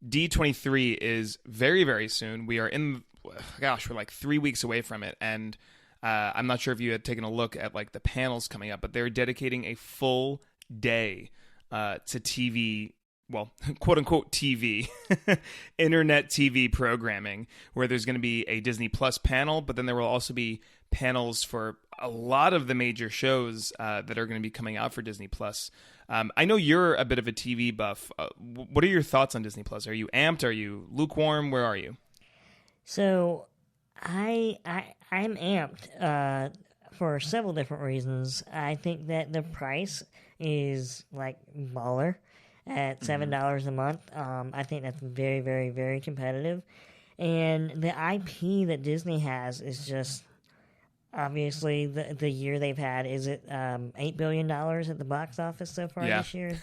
D23 is very, very soon. We're like 3 weeks away from it. And I'm not sure if you had taken a look at like the panels coming up, but they're dedicating a full day to TV, well, quote unquote TV, internet TV programming, where there's going to be a Disney Plus panel, but then there will also be panels for a lot of the major shows that are going to be coming out for Disney Plus. I know you're a bit of a TV buff. What are your thoughts on Disney Plus? Are you amped? Are you lukewarm? Where are you? So, I'm amped for several different reasons. I think that the price is like baller at $7 a month. I think that's very, very, very competitive. And the IP that Disney has is just obviously the year they've had. Is it $8 billion at the box office so far this year?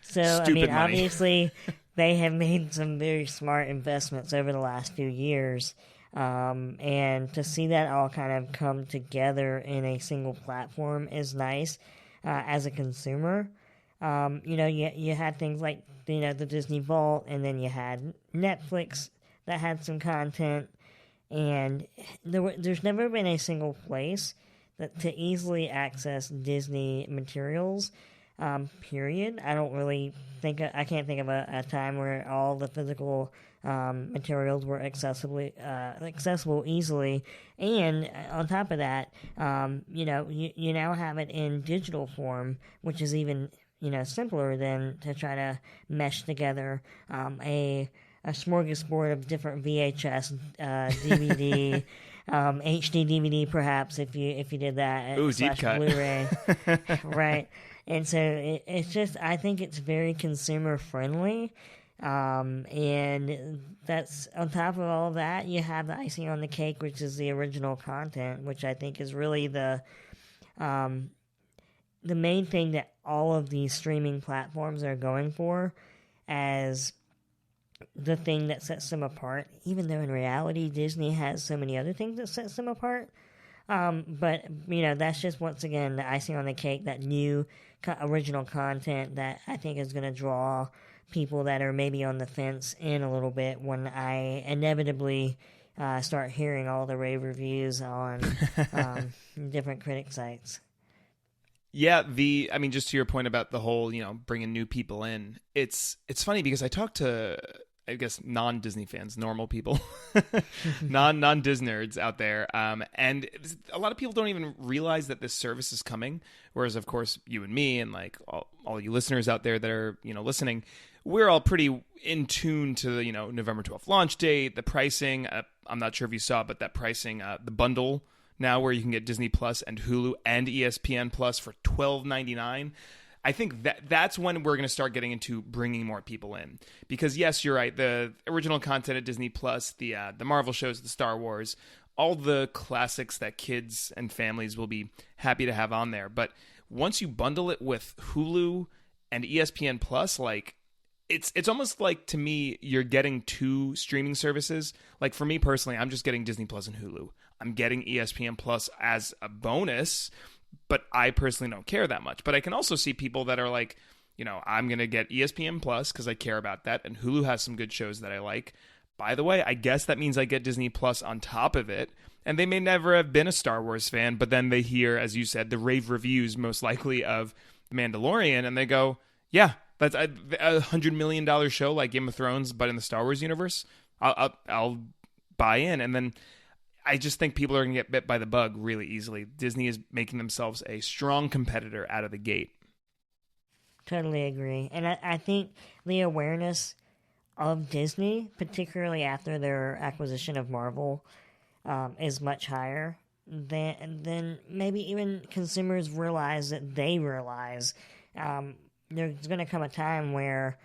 So, Stupid money. Obviously, they have made some very smart investments over the last few years. And to see that all kind of come together in a single platform is nice as a consumer. You had things like, the Disney Vault, and then you had Netflix that had some content, and there's never been a single place to easily access Disney materials, period. I don't really I can't think of a time where all the physical materials were accessible easily, and on top of that, you now have it in digital form, which is even simpler than to try to mesh together a smorgasbord of different VHS, DVD, HD DVD, perhaps if you did that. Ooh, deep cut. Blu-ray, right? And so it's just, I think it's very consumer friendly. And that's, on top of all of that, you have the icing on the cake, which is the original content, which I think is really the main thing that all of these streaming platforms are going for as the thing that sets them apart, even though in reality Disney has so many other things that sets them apart. But, that's just, once again, the icing on the cake, that new original content that I think is going to draw people that are maybe on the fence in a little bit when I inevitably start hearing all the rave reviews on different critic sites. Yeah, just to your point about the whole, bringing new people in, it's funny because I talk to, I guess, non-Disney fans, normal people, non-Disney nerds out there, and a lot of people don't even realize that this service is coming, whereas, of course, you and me and, like, all you listeners out there that are, listening, we're all pretty in tune to the, November 12th launch date, the pricing. I'm not sure if you saw, but that pricing, the bundle now where you can get Disney Plus and Hulu and ESPN Plus for $12.99. I think that's when we're going to start getting into bringing more people in. Because yes, you're right. The original content at Disney Plus, the Marvel shows, the Star Wars, all the classics that kids and families will be happy to have on there. But once you bundle it with Hulu and ESPN Plus, like, it's almost like, to me, you're getting two streaming services. Like, for me personally, I'm just getting Disney Plus and Hulu. I'm getting ESPN Plus as a bonus, but I personally don't care that much. But I can also see people that are like, I'm going to get ESPN Plus because I care about that, and Hulu has some good shows that I like. By the way, I guess that means I get Disney Plus on top of it, and they may never have been a Star Wars fan, but then they hear, as you said, the rave reviews, most likely, of The Mandalorian, and they go, yeah, that's a $100 million show like Game of Thrones, but in the Star Wars universe. I'll buy in, and then I just think people are going to get bit by the bug really easily. Disney is making themselves a strong competitor out of the gate. Totally agree. And I think the awareness of Disney, particularly after their acquisition of Marvel, is much higher than maybe even consumers realize that they realize. There's going to come a time where,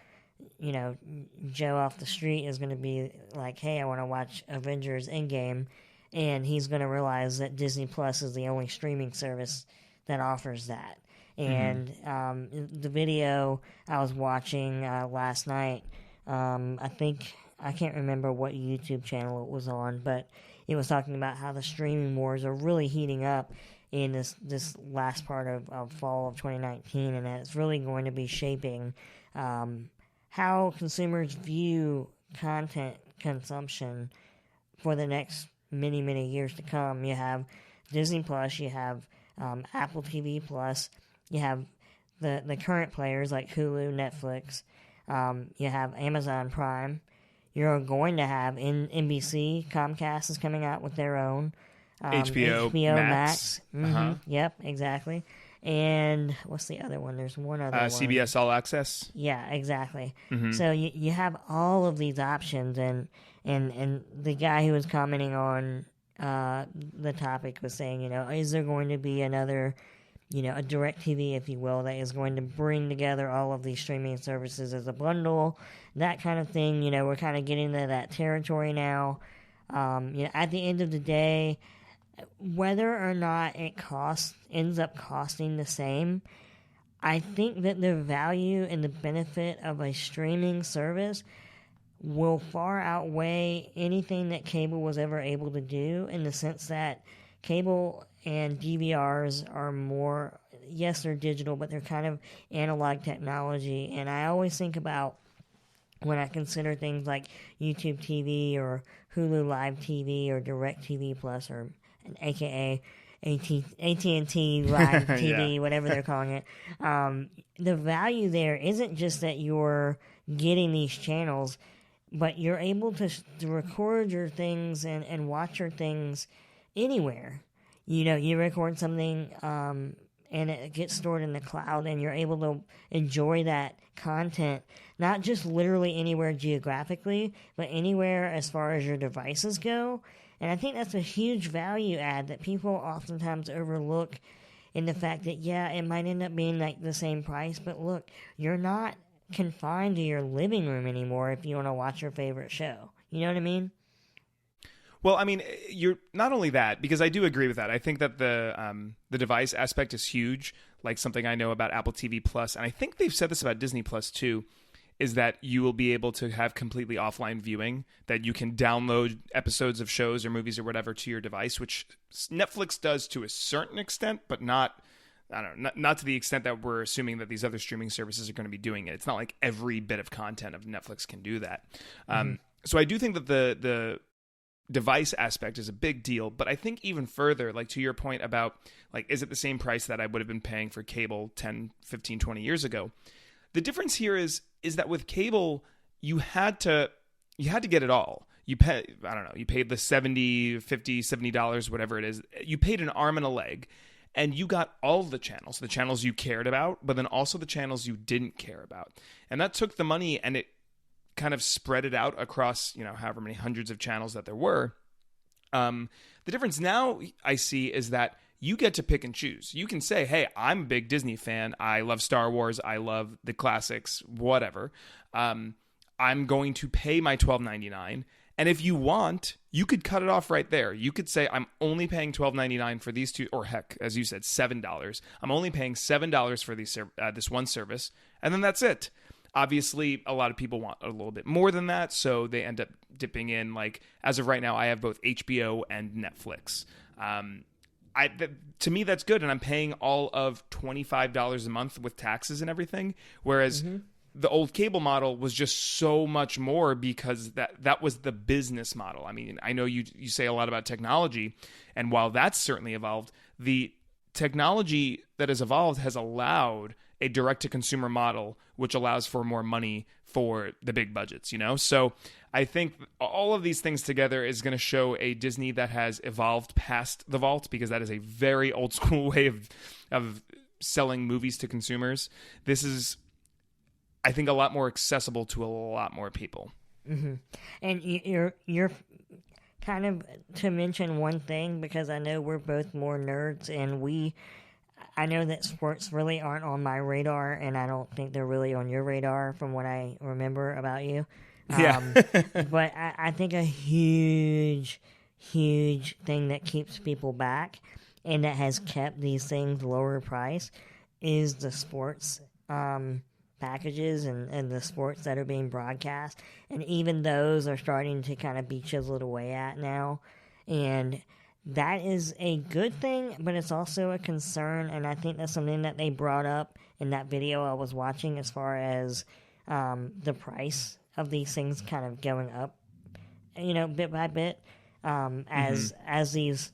Joe off the street is going to be like, hey, I want to watch Avengers Endgame. And he's going to realize that Disney Plus is the only streaming service that offers that. And the video I was watching last night, I can't remember what YouTube channel it was on, but it was talking about how the streaming wars are really heating up in this last part of fall of 2019, and that it's really going to be shaping how consumers view content consumption for the next many, many years to come. You have Disney Plus, you have Apple TV Plus, you have the current players like Hulu, Netflix, you have Amazon Prime. You're going to have NBC, Comcast is coming out with their own. HBO Max. Yep, exactly. And what's the other one? There's one other one. CBS All Access. Yeah, exactly. So you have all of these options, and the guy who was commenting on the topic was saying, is there going to be another, a DirecTV, if you will, that is going to bring together all of these streaming services as a bundle, that kind of thing. We're kind of getting to that territory now. At the end of the day, whether or not it ends up costing the same, I think that the value and the benefit of a streaming service will far outweigh anything that cable was ever able to do, in the sense that cable and DVRs are more, yes, they're digital, but they're kind of analog technology. And I always think about, when I consider things like YouTube TV or Hulu Live TV or DirecTV Plus, or AKA AT&T Live TV, whatever they're calling it, the value there isn't just that you're getting these channels, but you're able to record your things and watch your things anywhere. You record something and it gets stored in the cloud, and you're able to enjoy that content, not just literally anywhere geographically, but anywhere as far as your devices go. And I think that's a huge value add that people oftentimes overlook, in the fact that, it might end up being like the same price, but look, you're not confined to your living room anymore if you want to watch your favorite show. You know what I mean? Well, I mean, you're not only that, because I do agree with that. I think that the device aspect is huge, like something I know about Apple TV Plus, and I think they've said this about Disney Plus too, is that you will be able to have completely offline viewing, that you can download episodes of shows or movies or whatever to your device, which Netflix does to a certain extent, but not to the extent that we're assuming that these other streaming services are going to be doing it. It's not like every bit of content of Netflix can do that. So I do think that the device aspect is a big deal, but I think even further, like to your point about, like, is it the same price that I would have been paying for cable 10, 15, 20 years ago? The difference here is that with cable, you had to get it all. You paid the $70, $50, $70, whatever it is. You paid an arm and a leg, and you got all the channels you cared about, but then also the channels you didn't care about. And that took the money and it kind of spread it out across, however many hundreds of channels that there were. The difference now I see is that you get to pick and choose. You can say, hey, I'm a big Disney fan. I love Star Wars. I love the classics, whatever. I'm going to pay my $12.99. And if you want, you could cut it off right there. You could say, I'm only paying $12.99 for these two, or heck, as you said, $7. I'm only paying $7 for this one service, and then that's it. Obviously, a lot of people want a little bit more than that, so they end up dipping in. Like, as of right now, I have both HBO and Netflix. To me, that's good, and I'm paying all of $25 a month with taxes and everything, whereas the old cable model was just so much more, because that was the business model. I mean, I know you say a lot about technology, and while that's certainly evolved, the technology that has evolved has allowed a direct-to-consumer model, which allows for more money for the big budgets, So I think all of these things together is going to show a Disney that has evolved past the vault, because that is a very old-school way of selling movies to consumers. This is, I think, a lot more accessible to a lot more people. Mm-hmm. And you're kind of, to mention one thing, because I know we're both more nerds, and I know that sports really aren't on my radar, and I don't think they're really on your radar from what I remember about you. Yeah. But I think a huge, huge thing that keeps people back, and that has kept these things lower price, is the sports packages and the sports that are being broadcast. And even those are starting to kind of be chiseled away at now. And that is a good thing, but it's also a concern, and I think that's something that they brought up in that video I was watching, as far as the price of these things kind of going up, bit by bit, as these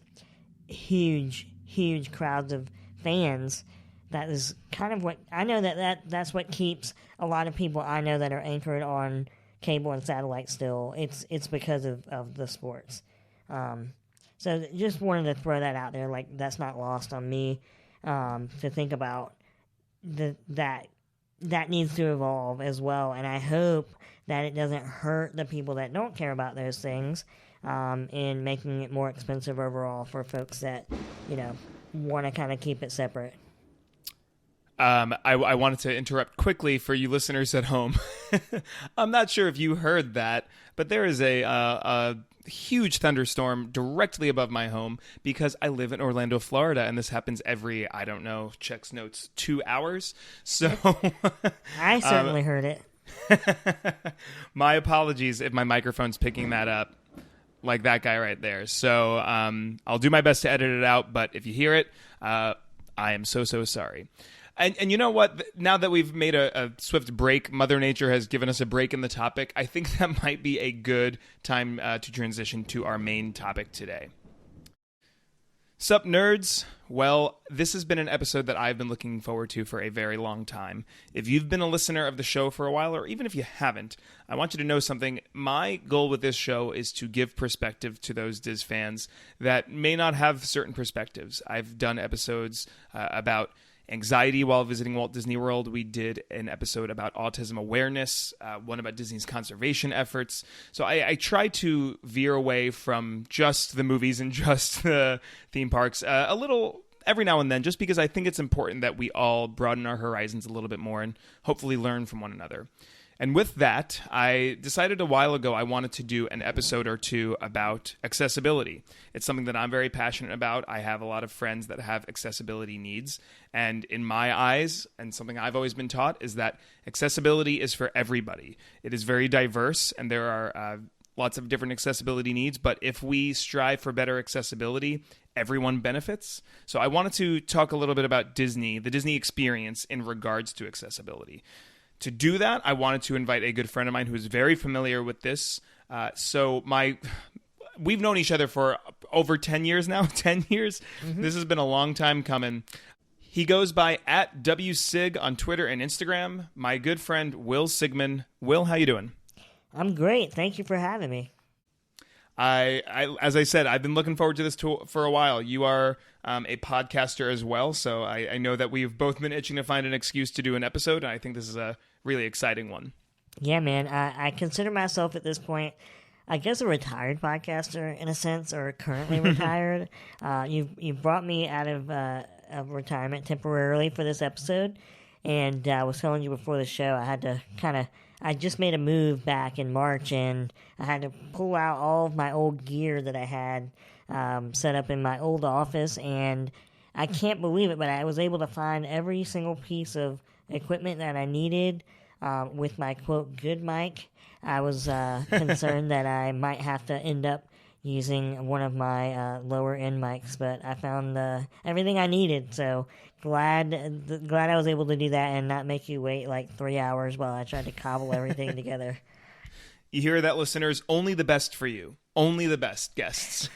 huge crowds of fans. That is kind of what I know that's what keeps a lot of people I know that are anchored on cable and satellite still. It's because of the sports. So just wanted to throw that out there. Like, that's not lost on me, to think about that needs to evolve as well. And I hope that it doesn't hurt the people that don't care about those things, in making it more expensive overall for folks that, want to kind of keep it separate. I wanted to interrupt quickly for you listeners at home. I'm not sure if you heard that, but there is a huge thunderstorm directly above my home because I live in Orlando, Florida, and this happens every, I don't know, checks notes, 2 hours. So I certainly heard it. My apologies if my microphone's picking that up, like that guy right there. So I'll do my best to edit it out, but if you hear it, I am so sorry. And you know what? Now that we've made a swift break, Mother Nature has given us a break in the topic. I think that might be a good time to transition to our main topic today. Sup Nerds? Well, this has been an episode that I've been looking forward to for a very long time. If you've been a listener of the show for a while, or even if you haven't, I want you to know something. My goal with this show is to give perspective to those Diz fans that may not have certain perspectives. I've done episodes about anxiety while visiting Walt Disney World. We did an episode about autism awareness, one about Disney's conservation efforts. So I try to veer away from just the movies and just the theme parks a little every now and then, just because I think it's important that we all broaden our horizons a little bit more and hopefully learn from one another. And with that, I decided a while ago I wanted to do an episode or two about accessibility. It's something that I'm very passionate about. I have a lot of friends that have accessibility needs. And in my eyes, and something I've always been taught, is that accessibility is for everybody. It is very diverse, and there are lots of different accessibility needs. But if we strive for better accessibility, everyone benefits. So I wanted to talk a little bit about Disney, the Disney experience in regards to accessibility. To do that, I wanted to invite a good friend of mine who is very familiar with this. We've known each other for over 10 years now. 10 years? Mm-hmm. This has been a long time coming. He goes by @WSig on Twitter and Instagram. My good friend, Will Sigmon. Will, how you doing? I'm great. Thank you for having me. As I said, I've been looking forward to this for a while. You are a podcaster as well, so I know that we've both been itching to find an excuse to do an episode, and I think this is a really exciting one. Yeah, man. I consider myself at this point, I guess, a retired podcaster in a sense, or currently retired. You've brought me out of retirement temporarily for this episode, and I was telling you before the show, I had to I just made a move back in March, and I had to pull out all of my old gear that I had set up in my old office, and I can't believe it, but I was able to find every single piece of equipment that I needed with my, quote, good mic. I was concerned that I might have to end up using one of my lower-end mics, but I found everything I needed, so glad I was able to do that and not make you wait like 3 hours while I tried to cobble everything together. You hear that, listeners? Only the best for you. Only the best guests.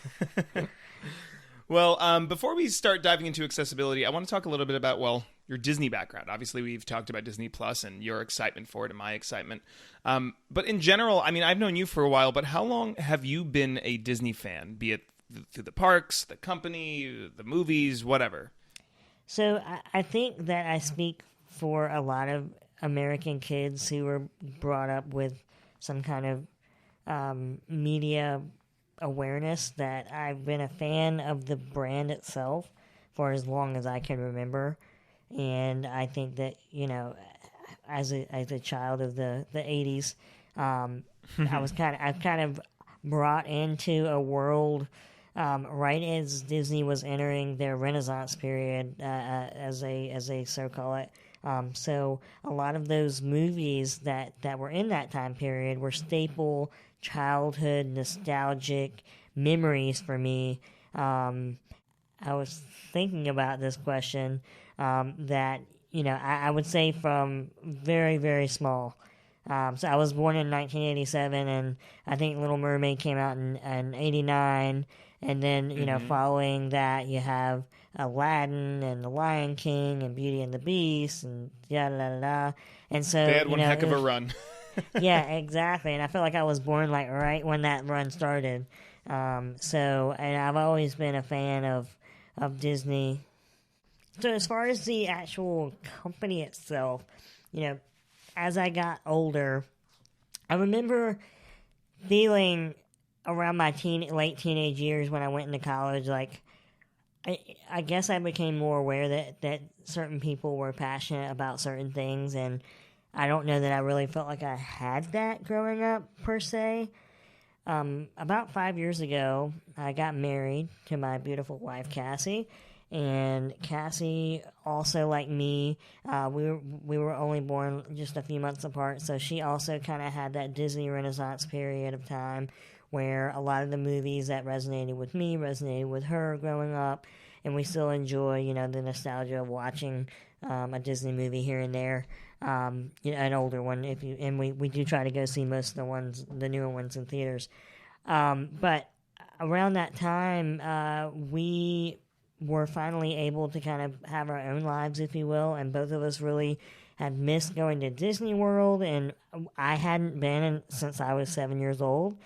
Well, before we start diving into accessibility, I want to talk a little bit about, your Disney background. Obviously, we've talked about Disney Plus and your excitement for it and my excitement. But in general, I mean, I've known you for a while, but how long have you been a Disney fan, be it through the parks, the company, the movies, whatever? So I think that I speak for a lot of American kids who were brought up with some kind of media awareness that I've been a fan of the brand itself for as long as I can remember. And I think that, as a child of the 80s, I was kind of brought into a world right as Disney was entering their Renaissance period, as they so call it. So a lot of those movies that were in that time period were staple childhood nostalgic memories for me. I was thinking about this question that, I would say from very, very small. So I was born in 1987, and I think Little Mermaid came out in 89. And then, following that, you have Aladdin and The Lion King and Beauty and the Beast and yada, yada, yada. And so, They had one heck of a run. Yeah, exactly. And I feel like I was born like right when that run started. And I've always been a fan of Disney. So as far as the actual company itself, as I got older, I remember feeling around my late teenage years when I went into college, like, I guess I became more aware that certain people were passionate about certain things, and I don't know that I really felt like I had that growing up, per se. About 5 years ago, I got married to my beautiful wife, Cassie, and Cassie, also like me, we were only born just a few months apart, so she also kind of had that Disney Renaissance period of time where a lot of the movies that resonated with me resonated with her growing up, and we still enjoy, the nostalgia of watching a Disney movie here and there, an older one, and we do try to go see most of the newer ones in theaters. But around that time, we were finally able to kind of have our own lives, if you will, and both of us really had missed going to Disney World, and I hadn't been since I was 7 years old.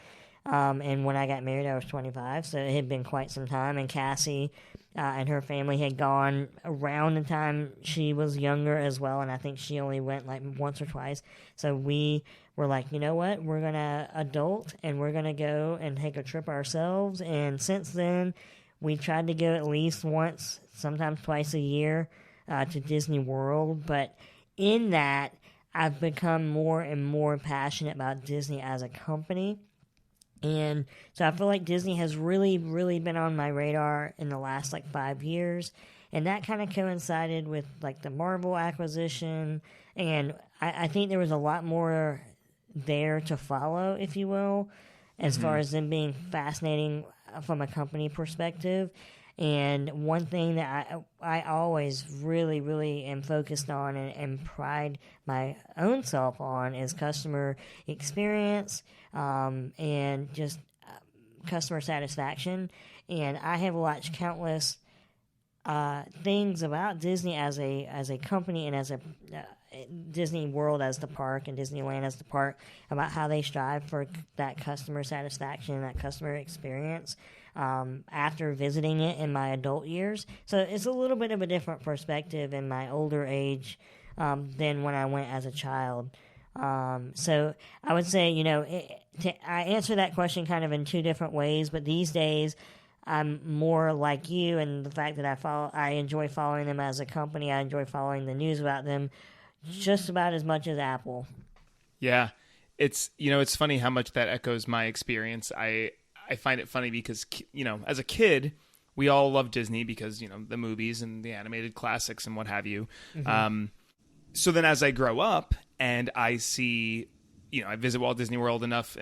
And when I got married, I was 25, so it had been quite some time. And Cassie and her family had gone around the time she was younger as well, and I think she only went like once or twice. So we were like, you know what, we're going to adult, and we're going to go and take a trip ourselves. And since then, we tried to go at least once, sometimes twice a year, to Disney World. But in that, I've become more and more passionate about Disney as a company. And so I feel like Disney has really, really been on my radar in the last 5 years. And that kind of coincided with the Marvel acquisition. And I think there was a lot more there to follow, if you will, as far as them being fascinating from a company perspective. And one thing that I always really, really am focused on and pride my own self on is customer experience and just customer satisfaction. And I have watched countless things about Disney as a company and as a Disney World as the park and Disneyland as the park, about how they strive for that customer satisfaction and that customer experience after visiting it in my adult years. So it's a little bit of a different perspective in my older age than when I went as a child. So I would say, I answer that question kind of in two different ways, but these days I'm more like you, and the fact that I enjoy following them as a company. I enjoy following the news about them just about as much as Apple. Yeah. It's funny how much that echoes my experience. I find it funny because, as a kid, we all love Disney because, the movies and the animated classics and what have you. Mm-hmm. So then as I grow up and I see, I visit Walt Disney World enough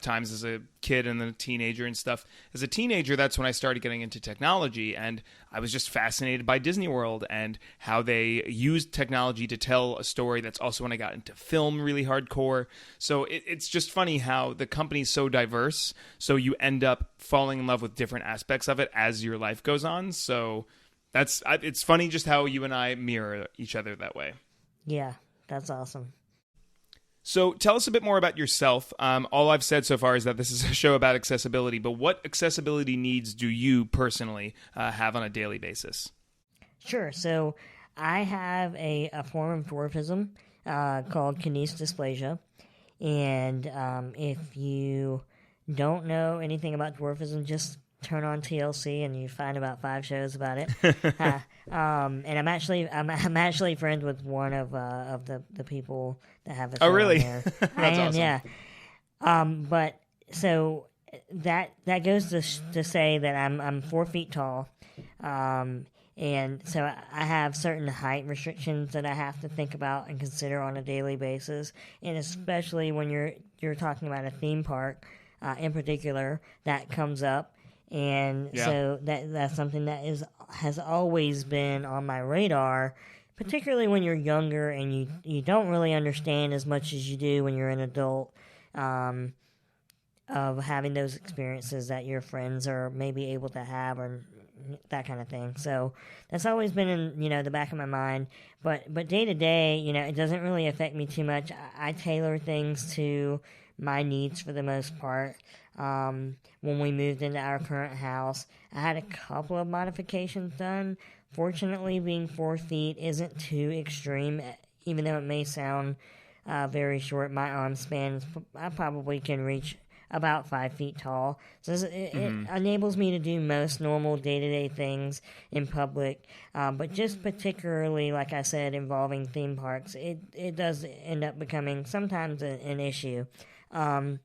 times as a kid and then a teenager and stuff. As a teenager, that's when I started getting into technology, and I was just fascinated by Disney World and how they used technology to tell a story. That's also when I got into film really hardcore. So it's just funny how the company's so diverse, so you end up falling in love with different aspects of it as your life goes on. So it's funny just how you and I mirror each other that way. Yeah, that's awesome. So tell us a bit more about yourself. All I've said so far is that this is a show about accessibility, but what accessibility needs do you personally have on a daily basis? Sure. So I have a form of dwarfism called kinesthesia. And if you don't know anything about dwarfism, just turn on TLC and you find about 5 shows about it. And I'm actually friends with one of the people that have a show. Oh, really? On there. That's I am, awesome. Yeah. But so that goes to say that I'm 4 feet tall. And so I have certain height restrictions that I have to think about and consider on a daily basis, and especially when you're talking about a theme park in particular, that comes up. And so that's something that has always been on my radar, particularly when you're younger and you don't really understand as much as you do when you're an adult, of having those experiences that your friends are maybe able to have, or that kind of thing. So that's always been in, the back of my mind. But day to day, it doesn't really affect me too much. I tailor things to my needs for the most part. When we moved into our current house, I had a couple of modifications done. Fortunately, being 4 feet isn't too extreme, even though it may sound very short. My arm span, I probably can reach about 5 feet tall. So it enables me to do most normal day-to-day things in public. But just particularly, like I said, involving theme parks, it does end up becoming sometimes an issue. And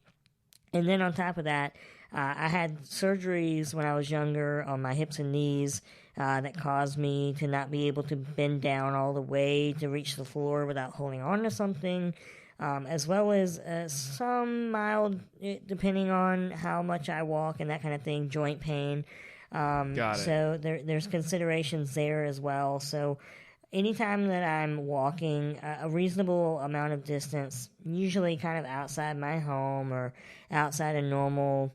then on top of that, I had surgeries when I was younger on my hips and knees that caused me to not be able to bend down all the way to reach the floor without holding on to something. As well as some mild, depending on how much I walk and that kind of thing, joint pain. Got it. So there's considerations there as well. So anytime that I'm walking a reasonable amount of distance, usually kind of outside my home or outside a normal,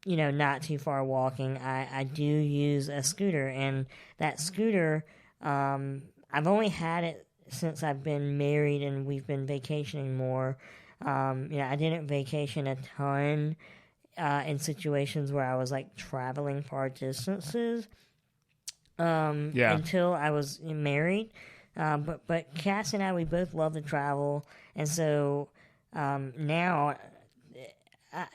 not too far walking, I do use a scooter. And that scooter, I've only had it since I've been married and we've been vacationing more. I didn't vacation a ton in situations where I was like traveling far distances until I was married. But Cass and I, we both love to travel, and so now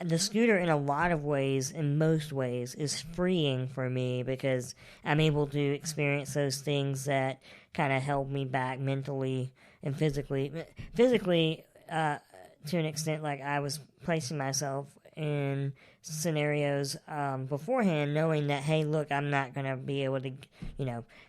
the scooter in a lot of ways, in most ways, is freeing for me because I'm able to experience those things that kind of held me back mentally and physically. Physically, to an extent, like I was placing myself in scenarios beforehand, knowing that, hey, look, I'm not going to be able to,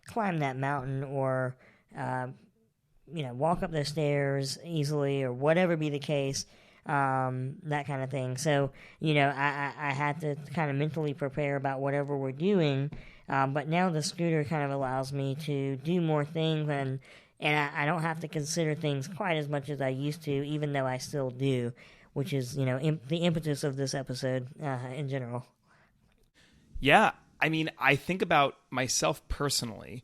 climb that mountain or, walk up the stairs easily or whatever be the case. That kind of thing. So, I had to kind of mentally prepare about whatever we're doing, but now the scooter kind of allows me to do more things, and I don't have to consider things quite as much as I used to, even though I still do, which is, the impetus of this episode in general. Yeah, I mean, I think about myself personally.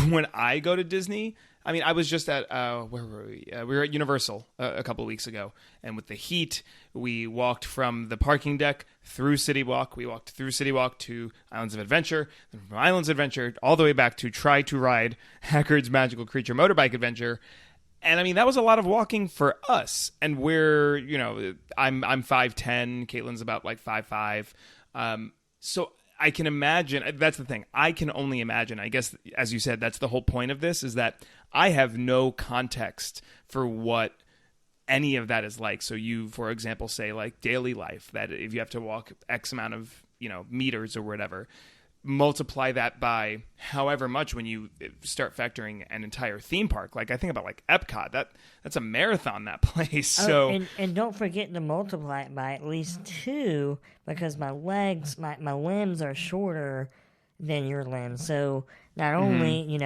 When I go to Disney, I mean, I was just at, where were we? We were at Universal a couple of weeks ago. And with the heat, we walked from the parking deck through City Walk. We walked through City Walk to Islands of Adventure. Then from Islands of Adventure all the way back to try to ride Haggard's Magical Creature Motorbike Adventure. And I mean, that was a lot of walking for us. And we're, I'm 5'10". Caitlin's about like 5'5". So I can imagine, that's the thing, I can only imagine, I guess, as you said, that's the whole point of this, is that I have no context for what any of that is like. So you, for example, say like daily life, that if you have to walk X amount of, meters or whatever, multiply that by however much when you start factoring an entire theme park. Like I think about like Epcot, that's a marathon, that place. So and don't forget to multiply it by at least 2, because my legs, my limbs are shorter than your limbs. So not only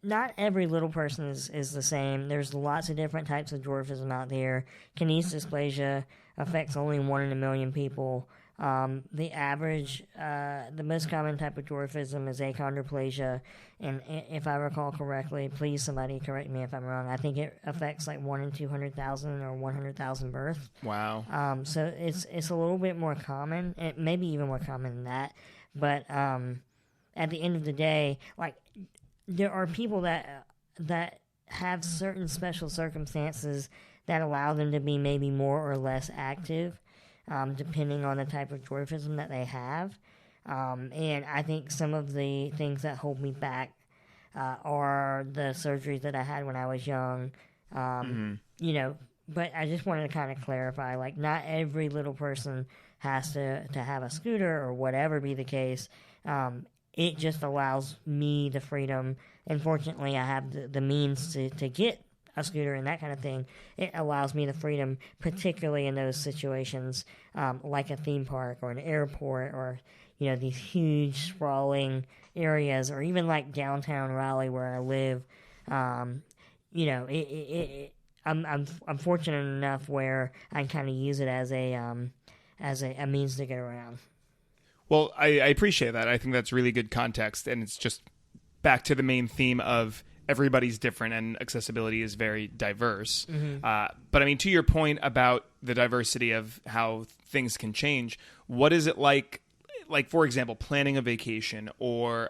not every little person is the same. There's lots of different types of dwarfism out there. Kinesis dysplasia affects only 1 in a million people. The average, the most common type of dwarfism is achondroplasia, and if I recall correctly, please somebody correct me if I'm wrong, I think it affects like 1 in 200,000 or 100,000 births. Wow. So it's a little bit more common, maybe even more common than that, but at the end of the day, like, there are people that have certain special circumstances that allow them to be maybe more or less active, depending on the type of dwarfism that they have. And I think some of the things that hold me back are the surgeries that I had when I was young. But I just wanted to kind of clarify, like, not every little person has to have a scooter or whatever be the case. It just allows me the freedom, and fortunately I have the means to get a scooter and that kind of thing. It allows me the freedom, particularly in those situations, like a theme park or an airport or, these huge sprawling areas, or even like downtown Raleigh where I live. I'm fortunate enough where I can kind of use it as a means to get around. Well, I appreciate that. I think that's really good context, and it's just back to the main theme of everybody's different and accessibility is very diverse. Mm-hmm. But I mean, to your point about the diversity of how things can change, what is it like, for example, planning a vacation or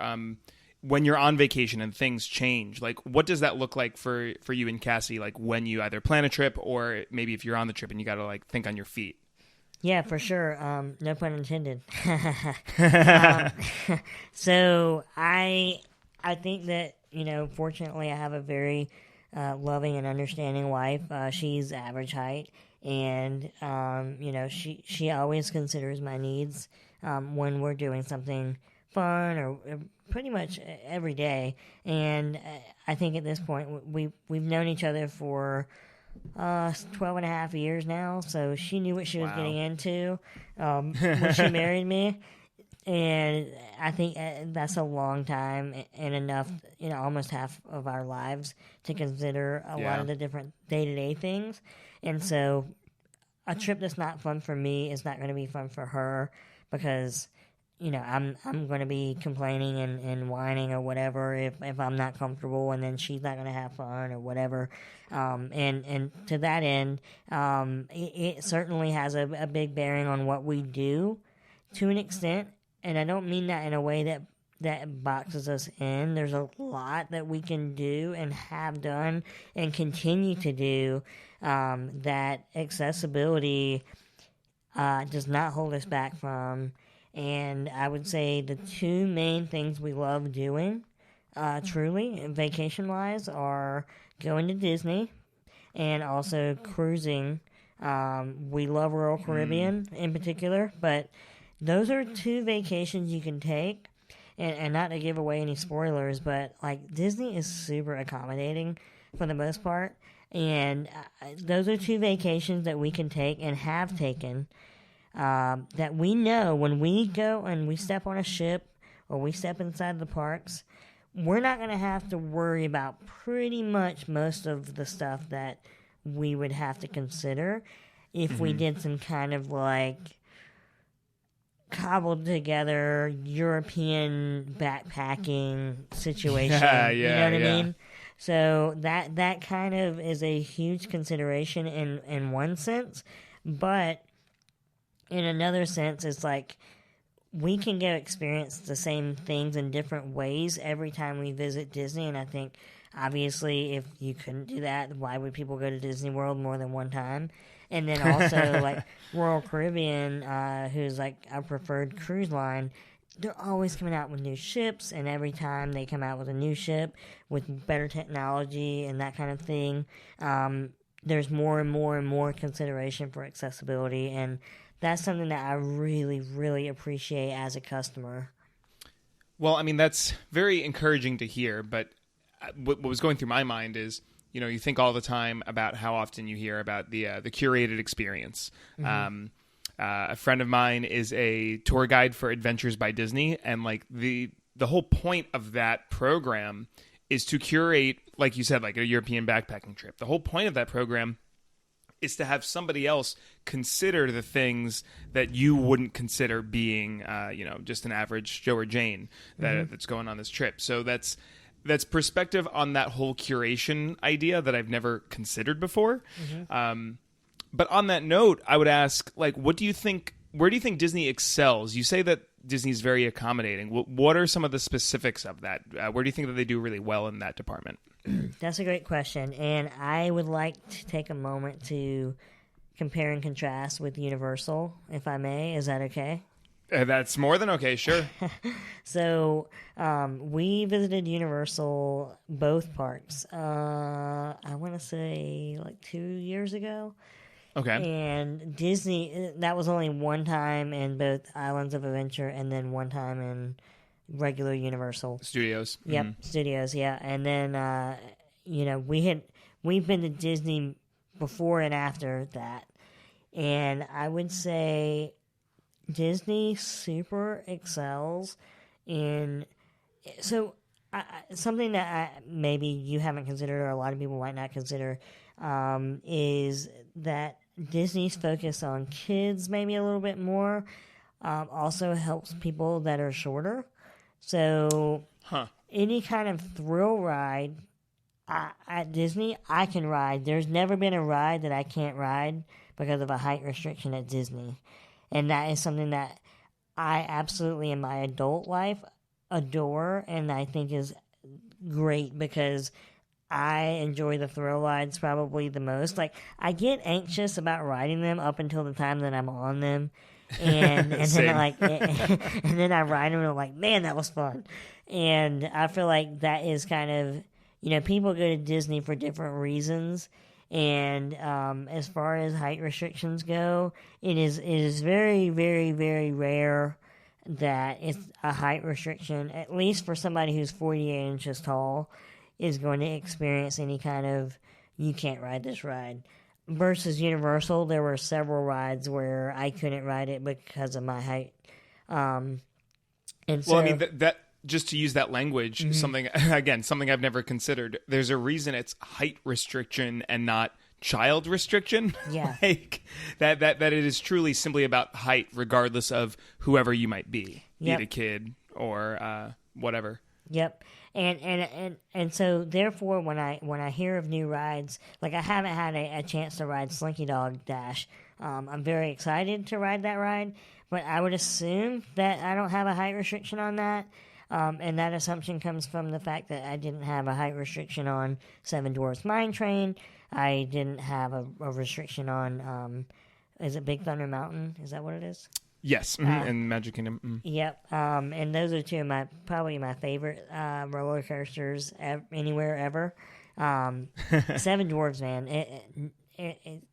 when you're on vacation and things change? Like, what does that look like for you and Cassie, like when you either plan a trip or maybe if you're on the trip and you got to like think on your feet? Yeah, for sure. No pun intended. So I think that, fortunately I have a very loving and understanding wife. She's average height, and, she always considers my needs when we're doing something fun or pretty much every day. And I think at this point we've known each other for 12 and a half years now, so she knew what she was getting into when she married me. And I think that's a long time and enough, almost half of our lives to consider a lot of the different day-to-day things. And so a trip that's not fun for me is not going to be fun for her, because I'm going to be complaining and whining or whatever if I'm not comfortable, and then she's not going to have fun or whatever. And to that end, it certainly has a big bearing on what we do to an extent. And I don't mean that in a way that boxes us in. There's a lot that we can do and have done and continue to do that accessibility does not hold us back from. And I would say the two main things we love doing, truly, vacation-wise, are going to Disney and also cruising. We love Royal Caribbean in particular, but those are two vacations you can take. And not to give away any spoilers, but like Disney is super accommodating for the most part. And those are two vacations that we can take and have taken. That we know when we go and we step on a ship or we step inside the parks, we're not going to have to worry about pretty much most of the stuff that we would have to consider if we did some kind of like cobbled together European backpacking situation. You know what I mean? So that kind of is a huge consideration in one sense, but in another sense, it's like we can go experience the same things in different ways every time we visit Disney. And I think, obviously, if you couldn't do that, why would people go to Disney World more than one time? And then also, like, Royal Caribbean, who's, like, our preferred cruise line, they're always coming out with new ships. And every time they come out with a new ship with better technology and that kind of thing, there's more and more and more consideration for accessibility. And that's something that I really, really appreciate as a customer. Well, I mean, that's very encouraging to hear, but what was going through my mind is, you think all the time about how often you hear about the curated experience. A friend of mine is a tour guide for Adventures by Disney, and like the whole point of that program is to curate, like you said, like a European backpacking trip. The whole point of that program is to have somebody else consider the things that you wouldn't consider being, just an average Joe or Jane that's going on this trip. So that's perspective on that whole curation idea that I've never considered before. But on that note, I would ask, like, where do you think Disney excels? You say that Disney's very accommodating. What are some of the specifics of that? Where do you think that they do really well in that department? That's a great question, and I would like to take a moment to compare and contrast with Universal, if I may. Is that okay? That's more than okay, sure. So, we visited Universal, both parks, I want to say like 2 years ago. Okay. And Disney, that was only one time in both Islands of Adventure and then one time in regular Universal Studios. Yep, Studios, yeah. And then, we've been to Disney before and after that. And I would say Disney super excels in something that maybe you haven't considered or a lot of people might not consider is that Disney's focus on kids maybe a little bit more also helps people that are shorter. So any kind of thrill ride at Disney, I can ride. There's never been a ride that I can't ride because of a height restriction at Disney. And that is something that I absolutely in my adult life adore and I think is great because I enjoy the thrill rides probably the most. Like, I get anxious about riding them up until the time that I'm on them. And and then I ride them and I'm like, man, that was fun. And I feel like that is kind of, people go to Disney for different reasons. And as far as height restrictions go, it is very, very, very rare that it's a height restriction, at least for somebody who's 48 inches tall, is going to experience any kind of, you can't ride this ride. Versus Universal, there were several rides where I couldn't ride it because of my height. And so, well, I mean, that just to use that language, something I've never considered. There's a reason it's height restriction and not child restriction. Yeah. Like that it is truly simply about height, regardless of whoever you might be it a kid or whatever. Yep. And so therefore when I hear of new rides, like I haven't had a chance to ride Slinky Dog Dash. I'm very excited to ride that ride, but I would assume that I don't have a height restriction on that. And that assumption comes from the fact that I didn't have a height restriction on Seven Dwarfs Mine Train. I didn't have a restriction on, is it Big Thunder Mountain? Is that what it is? Yes, and Magic Kingdom. Yep, and those are two of probably my favorite roller coasters anywhere ever. Seven Dwarfs, man, it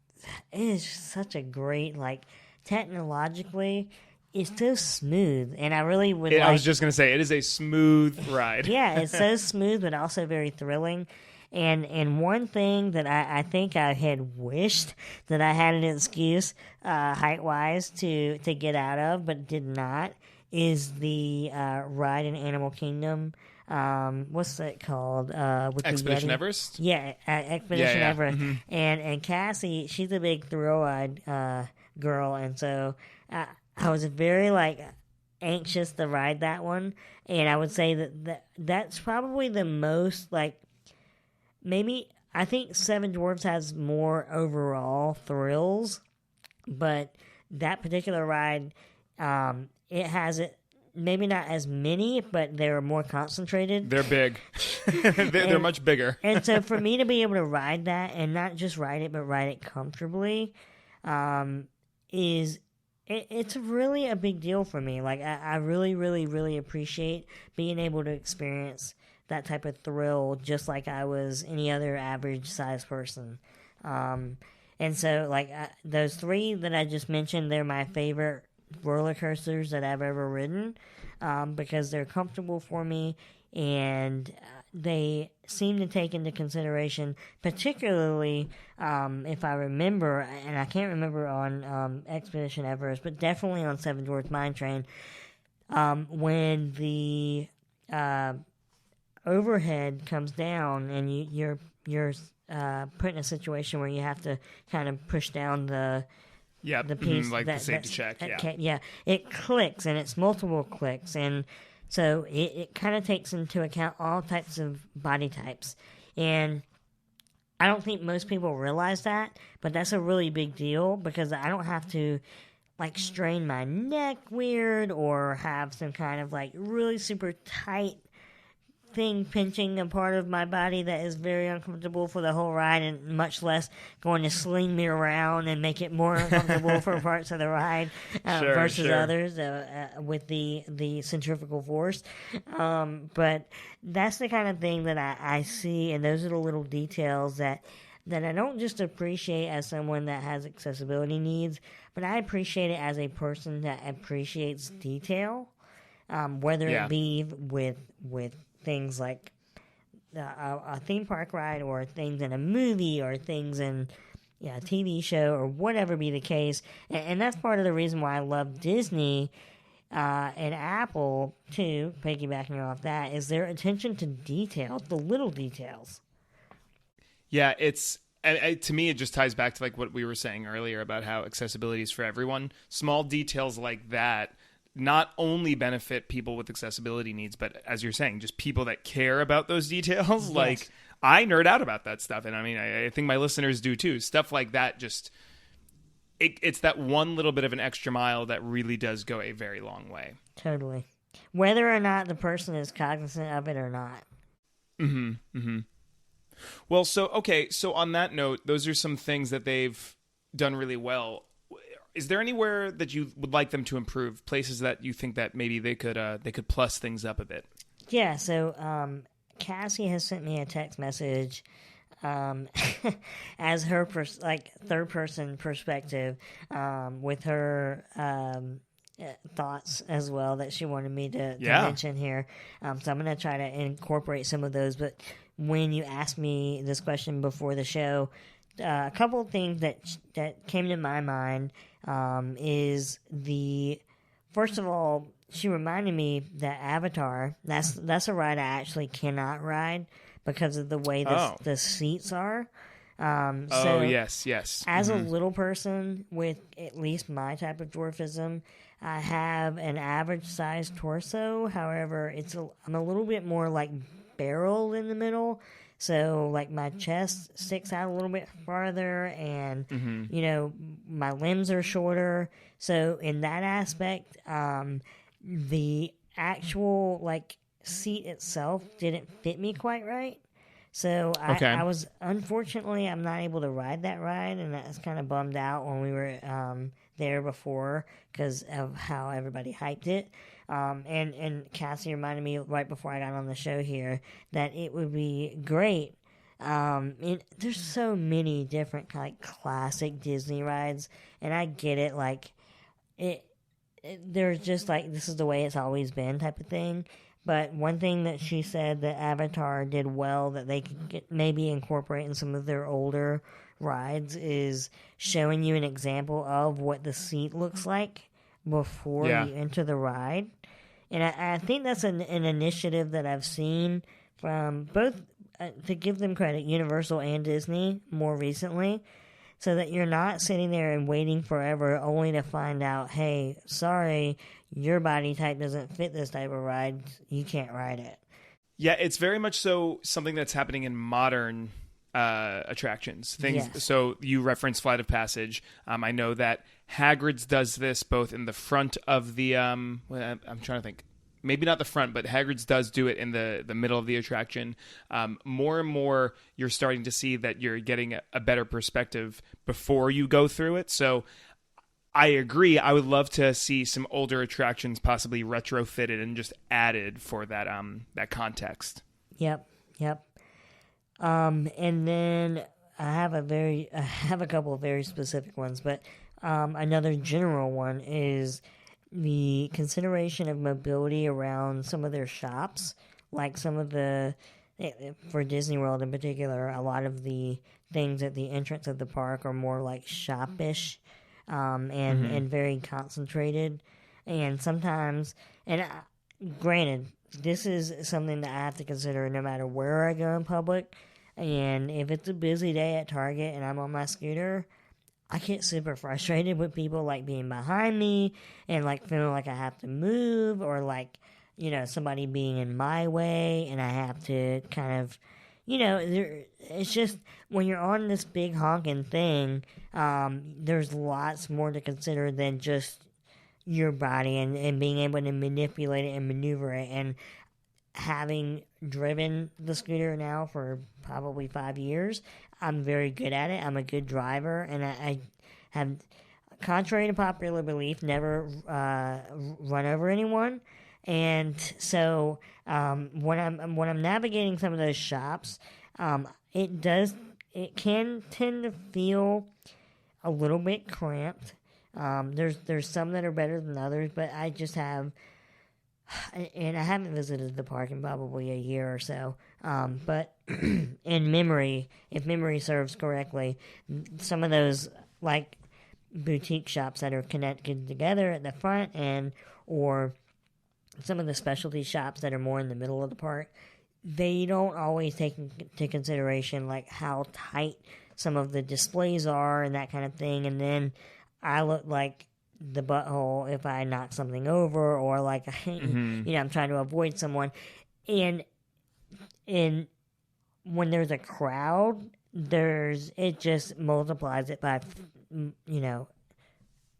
is such a great, like, technologically, it's so smooth, and I really would. I was just gonna say, it is a smooth ride. Yeah, it's so smooth, but also very thrilling. And one thing that I think I had wished that I had an excuse height-wise to get out of, but did not, is the ride in Animal Kingdom. What's that called? With Expedition the Yeti? Everest? Yeah, Expedition Everest. Mm-hmm. And Cassie, she's a big thrill ride girl, and so I was very, anxious to ride that one. And I would say that's probably the most, maybe, I think Seven Dwarfs has more overall thrills, but that particular ride, it has it, maybe not as many, but they're more concentrated. They're big. they're much bigger. And so for me to be able to ride that, and not just ride it, but ride it comfortably, it's really a big deal for me. Like, I really, really, really appreciate being able to experience that type of thrill, just like I was any other average size person. And so, those three that I just mentioned, they're my favorite roller coasters that I've ever ridden, because they're comfortable for me, and they seem to take into consideration, particularly if I remember, and I can't remember on Expedition Everest, but definitely on Seven Dwarfs Mine Train, when the overhead comes down and you're put in a situation where you have to kind of push down the piece, the safety check. It clicks, and it's multiple clicks, and so it kind of takes into account all types of body types. And I don't think most people realize that, but that's a really big deal, because I don't have to strain my neck weird or have some kind of really super tight thing pinching a part of my body that is very uncomfortable for the whole ride, and much less going to sling me around and make it more uncomfortable for parts of the ride versus others with the centrifugal force. But that's the kind of thing that I see, and those are the little details that I don't just appreciate as someone that has accessibility needs, but I appreciate it as a person that appreciates detail, whether it be with things like a theme park ride, or things in a movie, or things in a TV show or whatever be the case. And that's part of the reason why I love Disney and Apple, too, piggybacking off that, is their attention to detail, the little details. Yeah, it's to me it just ties back to like what we were saying earlier about how accessibility is for everyone. Small details like that not only benefit people with accessibility needs, but as you're saying, just people that care about those details. Yes. Like I nerd out about that stuff, and I mean I think my listeners do too. Stuff like that just it's that one little bit of an extra mile that really does go a very long way. Totally. Whether or not the person is cognizant of it or not. Mm-hmm. Mm-hmm. Well, so on that note, those are some things that they've done really well. Is there anywhere that you would like them to improve? Places that you think that maybe they could plus things up a bit? Yeah. So Cassie has sent me a text message as her third person perspective with her thoughts as well that she wanted me to mention here. So I'm going to try to incorporate some of those. But when you asked me this question before the show, a couple of things that came to my mind is first of all, she reminded me that Avatar, that's a ride I actually cannot ride because of the way the seats are. So yes. As a little person with at least my type of dwarfism, I have an average sized torso. However, I'm a little bit more like barrel in the middle. So, like, my chest sticks out a little bit farther, and, my limbs are shorter. So, in that aspect, the actual, seat itself didn't fit me quite right. So, I was, unfortunately, I'm not able to ride that ride, and that's kind of bummed out when we were there before because of how everybody hyped it. And Cassie reminded me right before I got on the show here that it would be great. There's so many different classic Disney rides, and I get it. There's just this is the way it's always been type of thing. But one thing that she said that Avatar did well that they could maybe incorporate in some of their older rides is showing you an example of what the seat looks like before you enter the ride. And I think that's an initiative that I've seen from both, to give them credit, Universal and Disney more recently, so that you're not sitting there and waiting forever only to find out, hey, sorry, your body type doesn't fit this type of ride, you can't ride it. Yeah, it's very much so something that's happening in modern attractions. Things. Yes. So you referenced Flight of Passage. I know that Hagrid's does this both in the front of the I'm trying to think. Maybe not the front, but Hagrid's does do it in the middle of the attraction. More and more, you're starting to see that you're getting a better perspective before you go through it. So I agree. I would love to see some older attractions possibly retrofitted and just added for that context. Yep. And then I have a couple of very specific ones, but another general one is the consideration of mobility around some of their shops, like some of for Disney World in particular, a lot of the things at the entrance of the park are more like shop-ish and very concentrated. And sometimes, granted, this is something that I have to consider no matter where I go in public. And if it's a busy day at Target and I'm on my scooter, I get super frustrated with people being behind me and feeling like I have to move or somebody being in my way and I have to kind of, it's just when you're on this big honking thing, there's lots more to consider than just your body and being able to manipulate it and maneuver it. And having driven the scooter now for probably 5 years, I'm very good at it. I'm a good driver, and I have, contrary to popular belief, never run over anyone. And so when I'm navigating some of those shops, it can tend to feel a little bit cramped. There's some that are better than others, but I just have, and I haven't visited the park in probably a year or so, But in memory, if memory serves correctly, some of those like boutique shops that are connected together at the front end, or some of the specialty shops that are more in the middle of the park, they don't always take into consideration like how tight some of the displays are and that kind of thing. And then I look like the butthole if I knock something over, or like I'm trying to avoid someone. And when there's a crowd, it just multiplies it by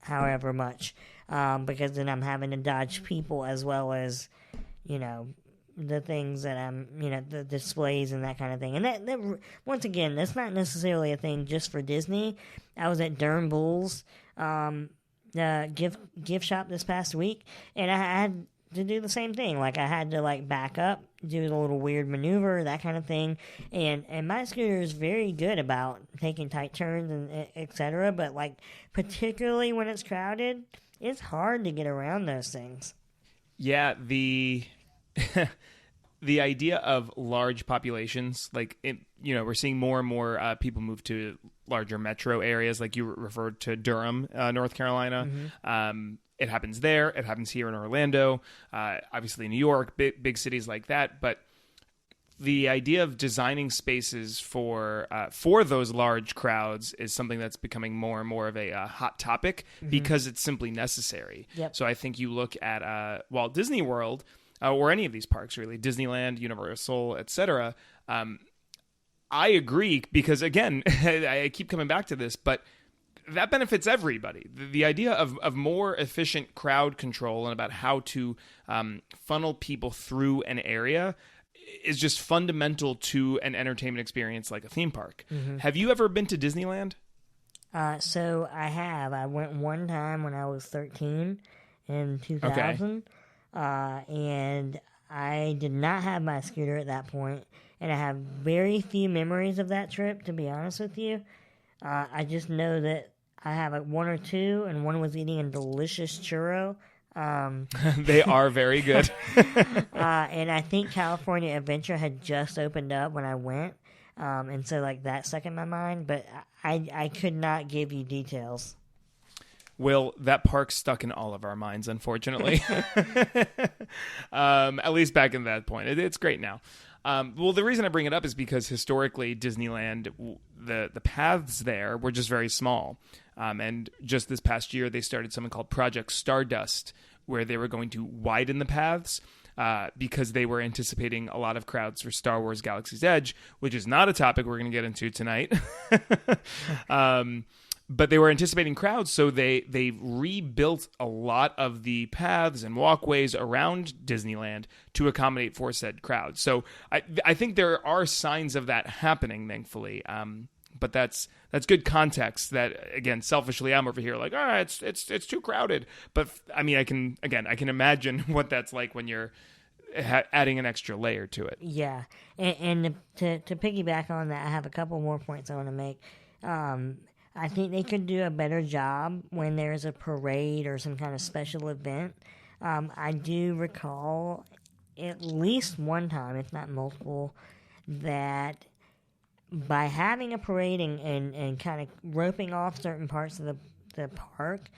however much, because then I'm having to dodge people as well as the things that the displays and that kind of thing. And that once again, that's not necessarily a thing just for Disney. I was at Durham Bulls gift shop this past week, and I had to do the same thing. Like, I had to like back up, do the little weird maneuver, that kind of thing. And my scooter is very good about taking tight turns and etc. But like, particularly when it's crowded, it's hard to get around those things. Yeah, the idea of large populations, like we're seeing more and more people move to larger metro areas, like you referred to Durham, North Carolina. Mm-hmm. It happens there. It happens here in Orlando, obviously New York, big cities like that. But the idea of designing spaces for those large crowds is something that's becoming more and more of a hot topic, mm-hmm. because it's simply necessary. Yep. So I think you look at Walt Disney World, or any of these parks, really, Disneyland, Universal, etc. I agree, because, again, I keep coming back to this, but that benefits everybody. The idea of more efficient crowd control and about how to funnel people through an area is just fundamental to an entertainment experience like a theme park. Mm-hmm. Have you ever been to Disneyland? So I have. I went one time when I was 13 in 2000. Okay. And I did not have my scooter at that point, and I have very few memories of that trip, to be honest with you. I just know that I have one or two, and one was eating a delicious churro. They are very good. And I think California Adventure had just opened up when I went, and so like that stuck in my mind, but I could not give you details. Will, that park stuck in all of our minds, unfortunately. At least back in that point. It's great now. Well, the reason I bring it up is because historically Disneyland, the paths there were just very small. And just this past year, they started something called Project Stardust, where they were going to widen the paths because they were anticipating a lot of crowds for Star Wars Galaxy's Edge, which is not a topic we're going to get into tonight. But they were anticipating crowds, so they rebuilt a lot of the paths and walkways around Disneyland to accommodate for said crowds. So I think there are signs of that happening, thankfully. But that's good context. That, again, selfishly, I'm over here like, all right, it's too crowded. But I mean, I can imagine what that's like when you're adding an extra layer to it. Yeah, and to piggyback on that, I have a couple more points I want to make. I think they could do a better job when there's a parade or some kind of special event. I do recall at least one time, if not multiple, that by having a parade and kind of roping off certain parts of the park,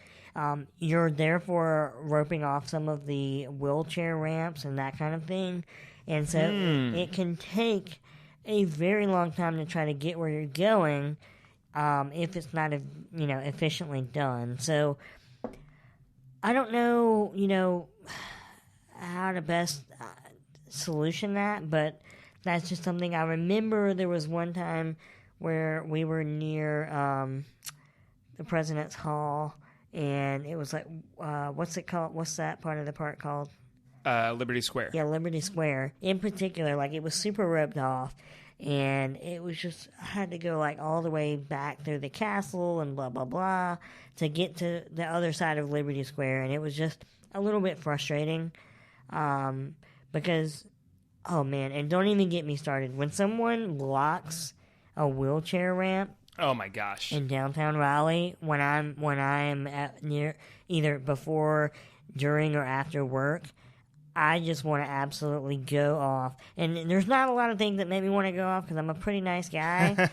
you're therefore roping off some of the wheelchair ramps and that kind of thing. And so it can take a very long time to try to get where you're going, if it's not, efficiently done. So I don't know, how to best solution that, but that's just something I remember. There was one time where we were near the President's Hall, and it was like, what's it called? What's that part of the park called? Liberty Square. Yeah, Liberty Square. In particular, like, it was super roped off. And it was just, I had to go like all the way back through the castle and blah, blah, blah to get to the other side of Liberty Square. And it was just a little bit frustrating because, oh man, and don't even get me started. When someone blocks a wheelchair ramp, oh my gosh, in downtown Raleigh, when I'm at near either before, during, or after work, I just want to absolutely go off. And there's not a lot of things that make me want to go off because I'm a pretty nice guy.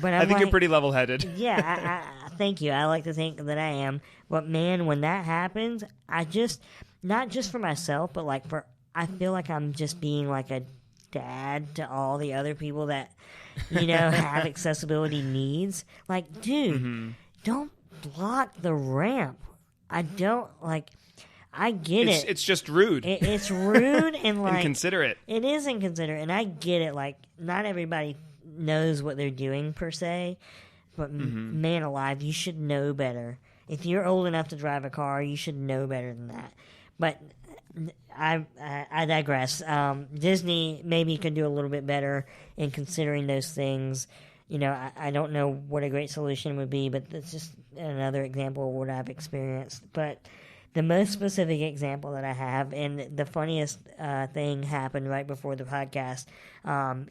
But I think you're pretty level-headed. Yeah, I thank you. I like to think that I am. But man, when that happens, I just, not just for myself, but like I feel like I'm just being like a dad to all the other people that, have accessibility needs. Like, dude, don't block the ramp. I don't, like... I get it. It's just rude. It's rude and like inconsiderate. It is inconsiderate, and I get it. Like, not everybody knows what they're doing per se, but man alive, you should know better. If you're old enough to drive a car, you should know better than that. But I digress. Disney maybe could do a little bit better in considering those things. I don't know what a great solution would be, but that's just another example of what I've experienced. But the most specific example that I have, and the funniest thing happened right before the podcast.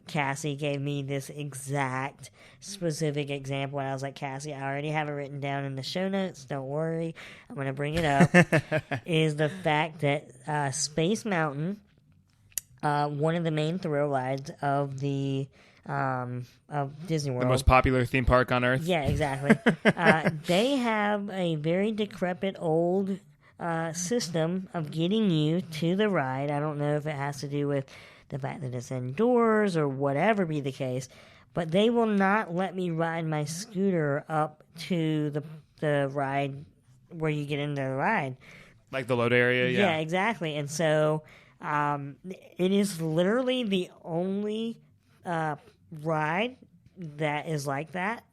Cassie gave me this exact specific example, and I was like, Cassie, I already have it written down in the show notes. Don't worry. I'm going to bring it up. Is the fact that Space Mountain, one of the main thrill rides of the of Disney World. The most popular theme park on Earth. Yeah, exactly. They have a very decrepit old system of getting you to the ride. I don't know if it has to do with the fact that it's indoors or whatever be the case, but they will not let me ride my scooter up to the ride where you get into the ride. Like the load area, yeah. Yeah, exactly. And so it is literally the only ride that is like that,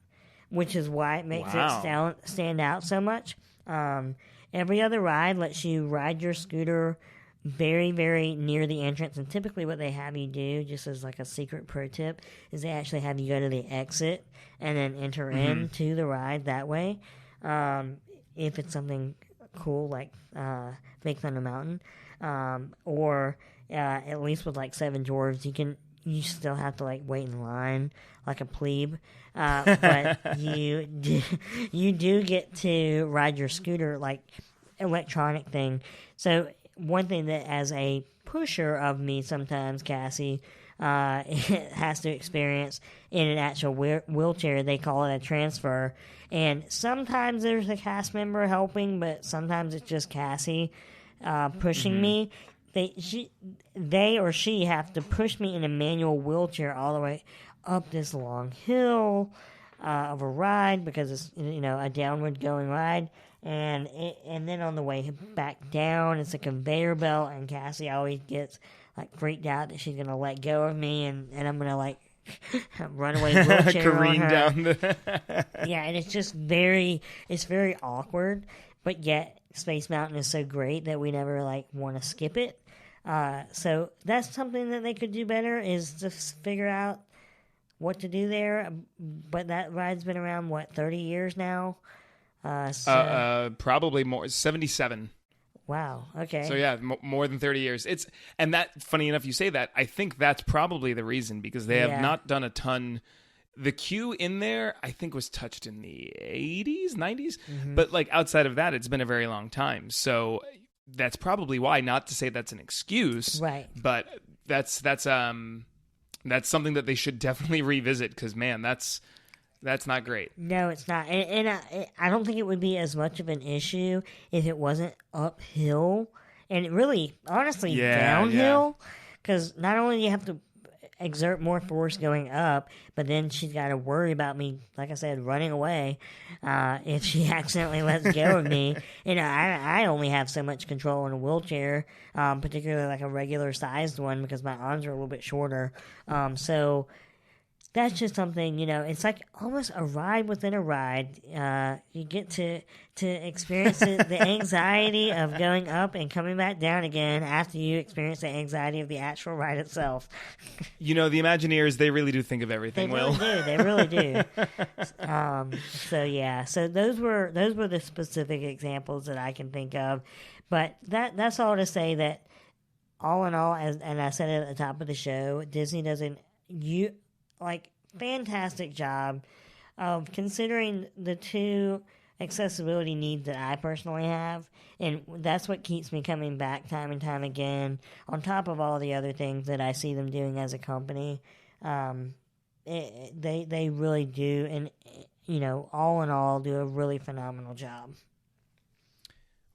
which is why it makes it stand out so much. Every other ride lets you ride your scooter very, very near the entrance, and typically what they have you do, just as like a secret pro tip, is they actually have you go to the exit and then enter into the ride that way. If it's something cool like Big Thunder Mountain, or at least with like Seven Dwarfs, you still have to like wait in line like a plebe, but you do get to ride your scooter like electronic thing. So one thing that as a pusher of me sometimes, Cassie, has to experience in an actual wheelchair, they call it a transfer, and sometimes there's a cast member helping, but sometimes it's just Cassie pushing me. They or she have to push me in a manual wheelchair all the way up this long hill of a ride because it's a downward going ride, and then on the way back down it's a conveyor belt, and Cassie always gets like freaked out that she's gonna let go of me and I'm gonna like runaway wheelchair careen on her. Down Yeah, and it's very awkward, but yet Space Mountain is so great that we never like want to skip it. So that's something that they could do better, is just figure out what to do there. But that ride's been around, 30 years now? Probably more, 77. Wow, okay. So yeah, more than 30 years. And that, funny enough you say that, I think that's probably the reason, because they have not done a ton. The queue in there, I think, was touched in the 80s, 90s. But like outside of that, it's been a very long time. So that's probably why, not to say that's an excuse, right? But that's something that they should definitely revisit, because man, that's not great. No, it's not, and I don't think it would be as much of an issue if it wasn't uphill, and really, honestly, downhill, because not only do you have to exert more force going up, but then she's got to worry about me, like I said, running away if she accidentally lets go of me. I only have so much control in a wheelchair, particularly like a regular sized one, because my arms are a little bit shorter. So that's just something, it's like almost a ride within a ride. You get to experience the anxiety of going up and coming back down again after you experience the anxiety of the actual ride itself. The Imagineers, they really do think of everything, Will. They really do. So those were the specific examples that I can think of. But that's all to say that all in all, and I said it at the top of the show, Disney doesn't fantastic job of considering the two accessibility needs that I personally have, and that's what keeps me coming back time and time again. On top of all the other things that I see them doing as a company, they really do, and all in all, do a really phenomenal job.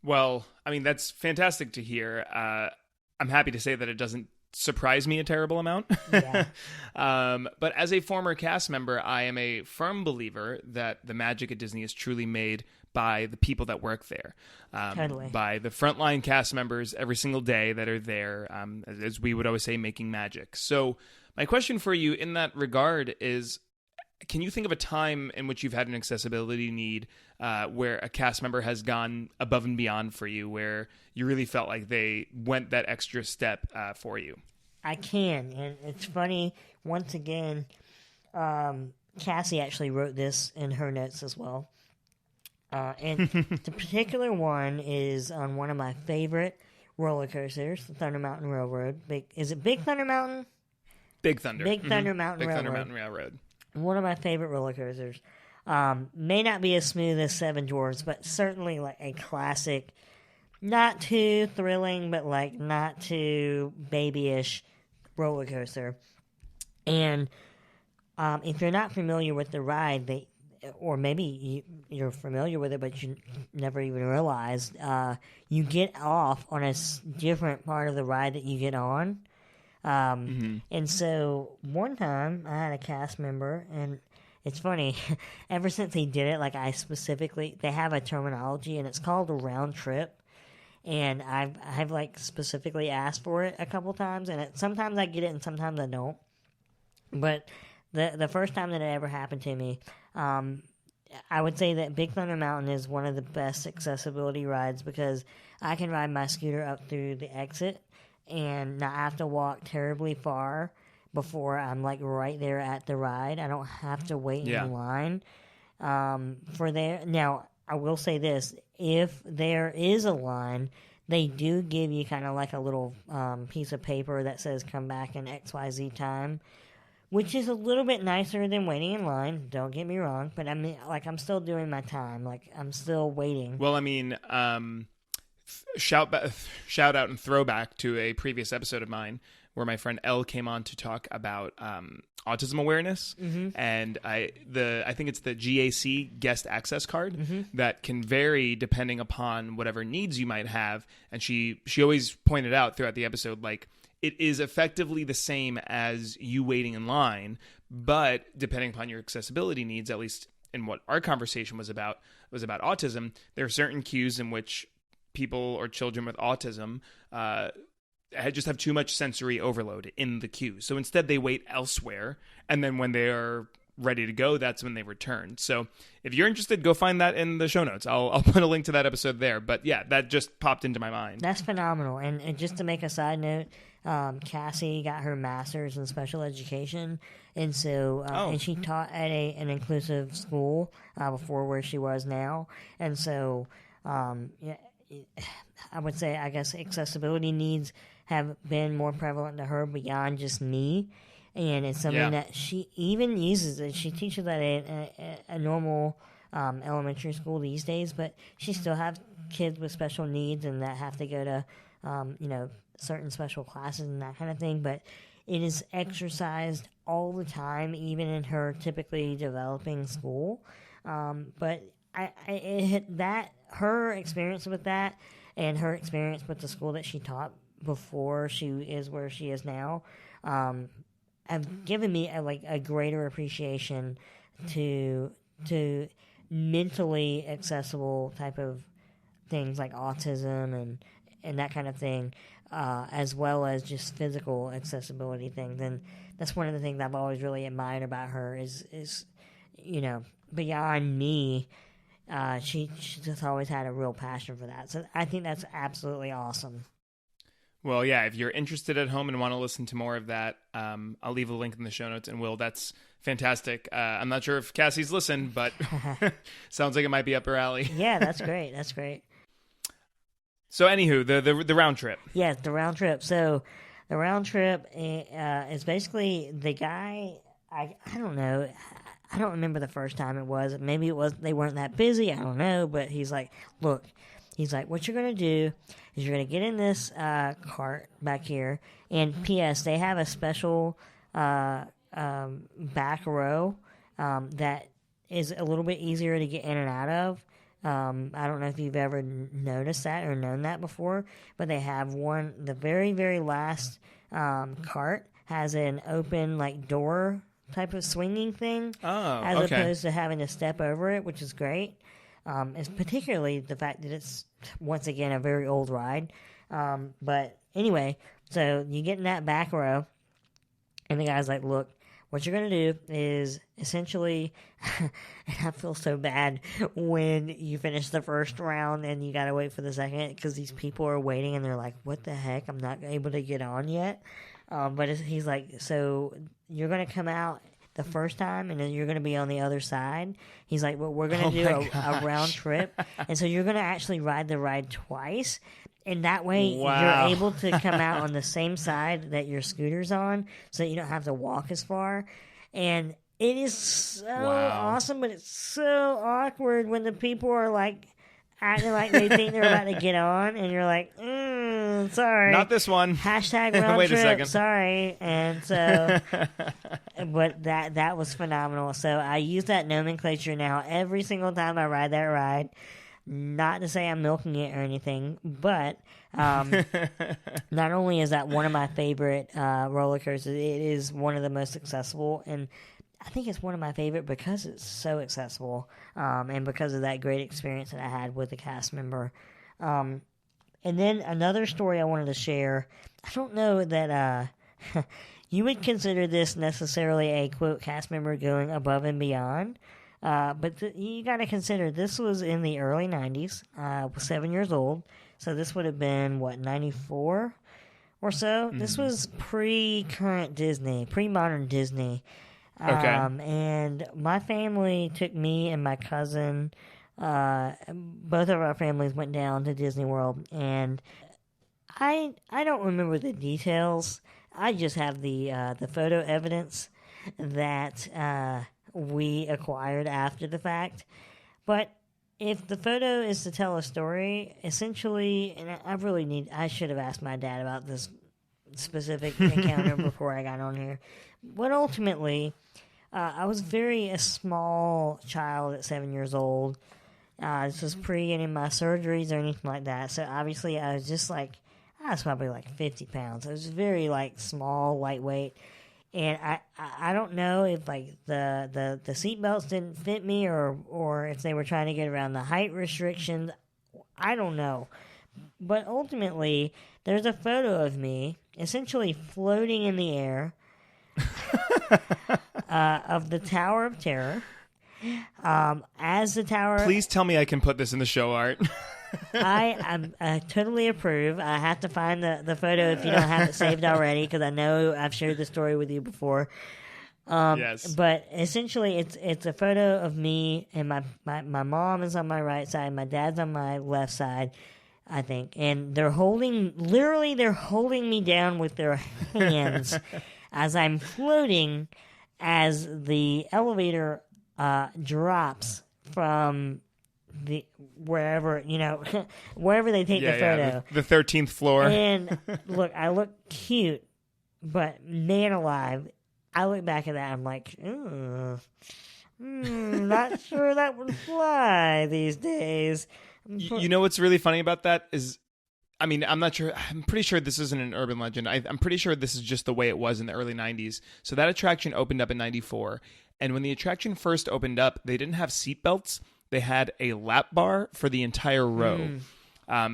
Well, I mean, that's fantastic to hear. I'm happy to say that it doesn't surprise me a terrible amount. Yeah. But as a former cast member, I am a firm believer that the magic at Disney is truly made by the people that work there. Totally. By the frontline cast members every single day that are there, as we would always say, making magic. So my question for you in that regard is, can you think of a time in which you've had an accessibility need where a cast member has gone above and beyond for you, where you really felt like they went that extra step for you? I can, and it's funny, once again, Cassie actually wrote this in her notes as well. And the particular one is on one of my favorite roller coasters, the Thunder Mountain Railroad. Is it Big Thunder Mountain? Big Thunder. Big Thunder Mountain Big Railroad. Thunder Mountain Railroad. One of my favorite roller coasters. May not be as smooth as Seven Dwarfs, but certainly like a classic, not too thrilling, but like not too babyish roller coaster. And if you're not familiar with the ride, or maybe you're familiar with it, but you never even realized, you get off on a different part of the ride that you get on. And so one time I had a cast member, and it's funny, ever since he did it, like they have a terminology, and it's called a round trip. And I've like specifically asked for it a couple times, and sometimes I get it and sometimes I don't. But the first time that it ever happened to me, I would say that Big Thunder Mountain is one of the best accessibility rides because I can ride my scooter up through the exit and not have to walk terribly far before I'm like right there at the ride. I don't have to wait in line for there. Now, I will say this. If there is a line, they do give you kind of like a little piece of paper that says come back in XYZ time, which is a little bit nicer than waiting in line. Don't get me wrong, but I mean, like, I'm still doing my time. Like, I'm still waiting. Well, I mean, shout out and throwback to a previous episode of mine where my friend Elle came on to talk about autism awareness, and I think it's the GAC guest access card that can vary depending upon whatever needs you might have. And she always pointed out throughout the episode, like, it is effectively the same as you waiting in line, but depending upon your accessibility needs, at least in what our conversation was about autism, there are certain cues in which people or children with autism just have too much sensory overload in the queue. So instead they wait elsewhere, and then when they are ready to go, that's when they return. So if you're interested, go find that in the show notes. I'll put a link to that episode there. But yeah, that just popped into my mind. That's phenomenal. And just to make a side note, Cassie got her master's in special education, and so and she taught at an inclusive school before where she was now, and so I would say, I guess, accessibility needs have been more prevalent to her beyond just me. And it's something that she even uses. She teaches at a normal elementary school these days, but she still has kids with special needs and that have to go to, certain special classes and that kind of thing. But it is exercised all the time, even in her typically developing school. But her experience with that and her experience with the school that she taught before she is where she is now, have given me a greater appreciation to mentally accessible type of things like autism and that kind of thing, as well as just physical accessibility things. And that's one of the things I've always really admired about her is beyond me, she just always had a real passion for that. So I think that's absolutely awesome. Well, yeah, if you're interested at home and want to listen to more of that, I'll leave a link in the show notes. And Will, that's fantastic. I'm not sure if Cassie's listened, but sounds like it might be up her alley. Yeah, that's great. That's great. So anywho, the round trip. Yeah, the round trip. So the round trip is basically the guy, I don't know, I don't remember the first time it was. Maybe it was they weren't that busy. I don't know. But he's like, look, he's like, what you're going to do is you're going to get in this cart back here. And P.S., they have a special back row that is a little bit easier to get in and out of. I don't know if you've ever noticed that or known that before, but they have one, the very, very last cart has an open, like, door type of swinging thing, as opposed to having to step over it, which is great. It's particularly the fact that it's, once again, a very old ride. But anyway, so you get in that back row, and the guy's like, look, what you're going to do is essentially, and I feel so bad when you finish the first round and you got to wait for the second, because these people are waiting and they're like, what the heck, I'm not able to get on yet. But he's like, so you're going to come out the first time and then you're going to be on the other side. He's like, well, we're going to do a round trip. And so you're going to actually ride the ride twice. And that way you're able to come out on the same side that your scooter's on, so that you don't have to walk as far. And it is so awesome, but it's so awkward when the people are like acting like they think they're about to get on, and you're like, sorry. Not this one. Hashtag round Wait trip, a second. sorry. And so, but that was phenomenal. So I use that nomenclature now every single time I ride that ride. Not to say I'm milking it or anything, but not only is that one of my favorite roller coasters, it is one of the most accessible, and I think it's one of my favorite because it's so accessible, and because of that great experience that I had with the cast member. And then another story I wanted to share. I don't know that you would consider this necessarily a, quote, cast member going above and beyond. But you got to consider this was in the early 90s. I was 7 years old. So this would have been, 94 or so? Mm-hmm. This was pre-current Disney, pre-modern Disney. Okay. And my family took me and my cousin, both of our families went down to Disney World. And I don't remember the details. I just have the photo evidence that we acquired after the fact. But if the photo is to tell a story, essentially, and I should have asked my dad about this specific encounter before I got on here. But ultimately, I was a small child at 7 years old. This was pre any of my surgeries or anything like that. So obviously, I was just like, I was probably like 50 pounds. I was very like small, lightweight. And I don't know if like the seatbelts didn't fit me or if they were trying to get around the height restrictions. I don't know. But ultimately, there's a photo of me essentially floating in the air of the Tower of Terror. As the tower... Please tell me I can put this in the show art. I totally approve. I have to find the photo if you don't have it saved already, because I know I've shared the story with you before. Yes. But essentially, it's a photo of me, and my mom is on my right side, my dad's on my left side, I think, and they're holding me down with their hands as I'm floating, as the elevator drops from wherever they take the photo. The 13th floor. And look, I look cute, but man alive, I look back at that, I'm like, not sure that would fly these days. You know what's really funny about that is, I mean, I'm not sure. I'm pretty sure this isn't an urban legend. I'm pretty sure this is just the way it was in the early 90s. So that attraction opened up in 94. And when the attraction first opened up, they didn't have seatbelts. They had a lap bar for the entire row.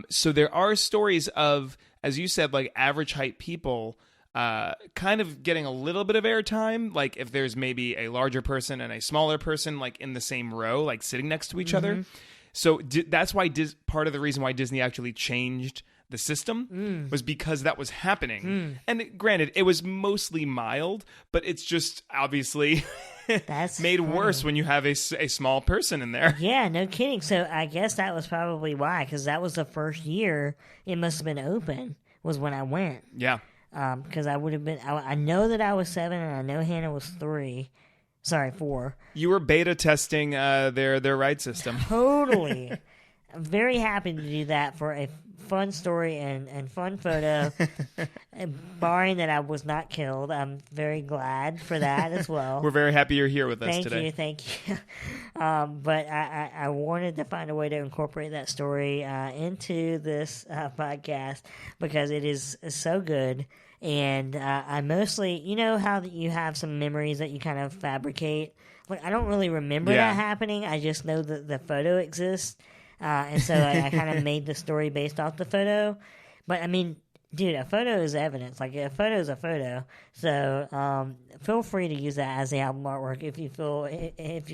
So there are stories of, as you said, like average height people kind of getting a little bit of airtime. Like if there's maybe a larger person and a smaller person like in the same row, like sitting next to each other. So that's why part of the reason why Disney actually changed the system was because that was happening. And granted, it was mostly mild, but it's just obviously that's made funny. Worse when you have a small person in there. Yeah, no kidding. So I guess that was probably why, because that was the first year it must have been open, was when I went. Yeah. Because I would have been, I know that I was 7 and I know Hannah was 3. Sorry, 4. You were beta testing their ride system. Totally. I'm very happy to do that for a fun story and fun photo. Barring that I was not killed, I'm very glad for that as well. We're very happy you're here with us today. Thank you. But I wanted to find a way to incorporate that story into this podcast because it is so good. And I mostly, you know how you have some memories that you kind of fabricate? Like, I don't really remember that happening. I just know that the photo exists. And so I kind of made the story based off the photo. But, I mean, dude, a photo is evidence. Like, a photo is a photo. So feel free to use that as the album artwork if you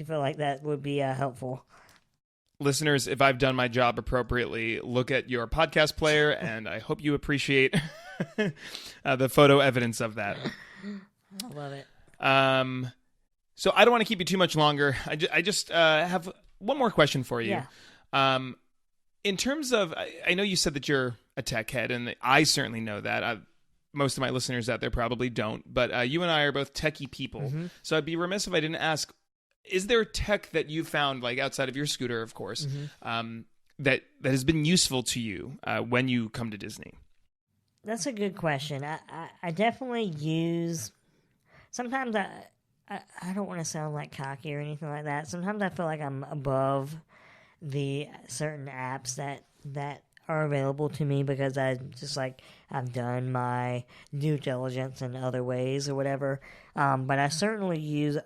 feel like that would be helpful. Listeners, if I've done my job appropriately, look at your podcast player, and I hope you appreciate the photo evidence of that. I love it. So I don't want to keep you too much longer. I just have one more question for you. Yeah. In terms of, I know you said that you're a tech head, and I certainly know that. Most of my listeners out there probably don't, but you and I are both techie people. Mm-hmm. So I'd be remiss if I didn't ask, is there tech that you found, like outside of your scooter, of course, that has been useful to you when you come to Disney? That's a good question. I definitely use, sometimes I don't want to sound like cocky or anything like that. Sometimes I feel like I'm above the certain apps that are available to me because I've done my due diligence in other ways or whatever. But I certainly use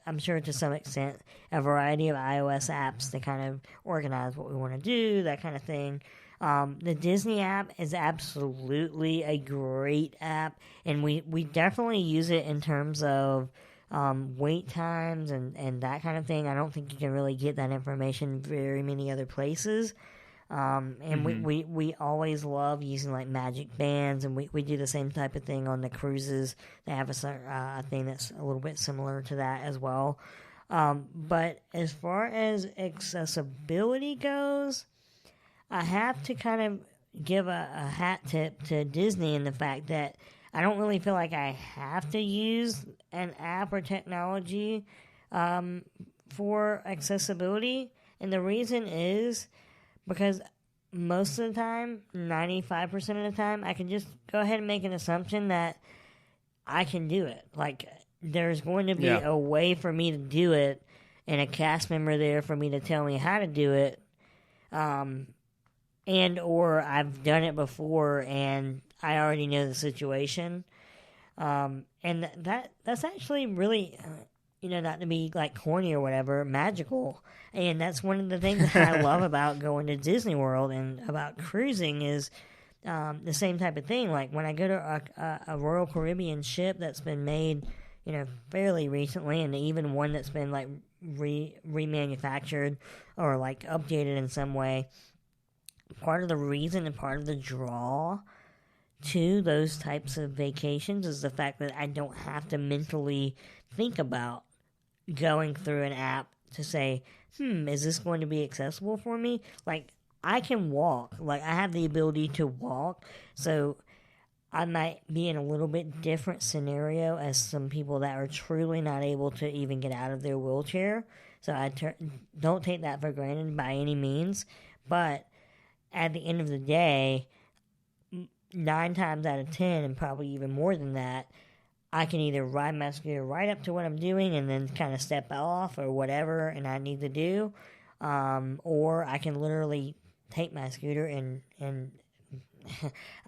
I'm sure to some extent a variety of iOS apps to kind of organize what we want to do, that kind of thing. The Disney app is absolutely a great app, and we definitely use it in terms of wait times and that kind of thing. I don't think you can really get that information very many other places. And we always love using like magic bands, and we do the same type of thing on the cruises. They have a thing that's a little bit similar to that as well. But as far as accessibility goes, I have to kind of give a hat tip to Disney in the fact that I don't really feel like I have to use an app or technology for accessibility. And the reason is because most of the time, 95% of the time, I can just go ahead and make an assumption that I can do it. Like, there's going to be a way for me to do it and a cast member there for me to tell me how to do it. And or I've done it before and I already know the situation. And that's actually really, not to be like corny or whatever, magical. And that's one of the things that I love about going to Disney World and about cruising is the same type of thing. Like when I go to a Royal Caribbean ship that's been made, fairly recently, and even one that's been like remanufactured or like updated in some way, part of the reason and part of the draw to those types of vacations is the fact that I don't have to mentally think about going through an app to say, is this going to be accessible for me? Like, I can walk. Like, I have the ability to walk. So I might be in a little bit different scenario as some people that are truly not able to even get out of their wheelchair. So I don't take that for granted by any means. But at the end of the day, 9 times out of 10, and probably even more than that, I can either ride my scooter right up to what I'm doing and then kind of step off or whatever and I need to do, or I can literally take my scooter and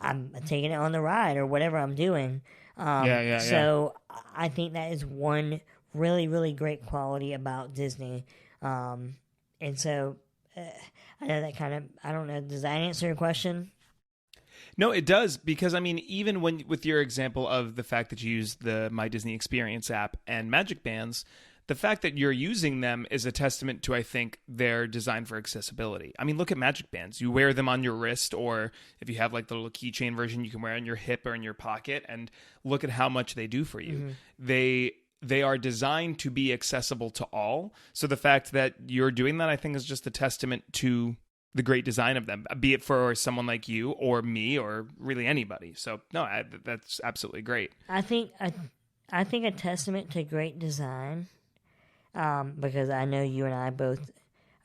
I'm taking it on the ride or whatever I'm doing. So I think that is one really, really great quality about Disney. And so I know that kind of, I don't know, does that answer your question? No, it does, because I mean, even with your example of the fact that you use the My Disney Experience app and Magic Bands, the fact that you're using them is a testament to, I think, their design for accessibility. I mean, look at Magic Bands. You wear them on your wrist, or if you have like the little keychain version, you can wear it on your hip or in your pocket, and look at how much they do for you. Mm-hmm. They are designed to be accessible to all. So the fact that you're doing that, I think, is just a testament to the great design of them, be it for someone like you or me or really anybody. So no, that's absolutely great. I think I think a testament to great design, because I know you and I both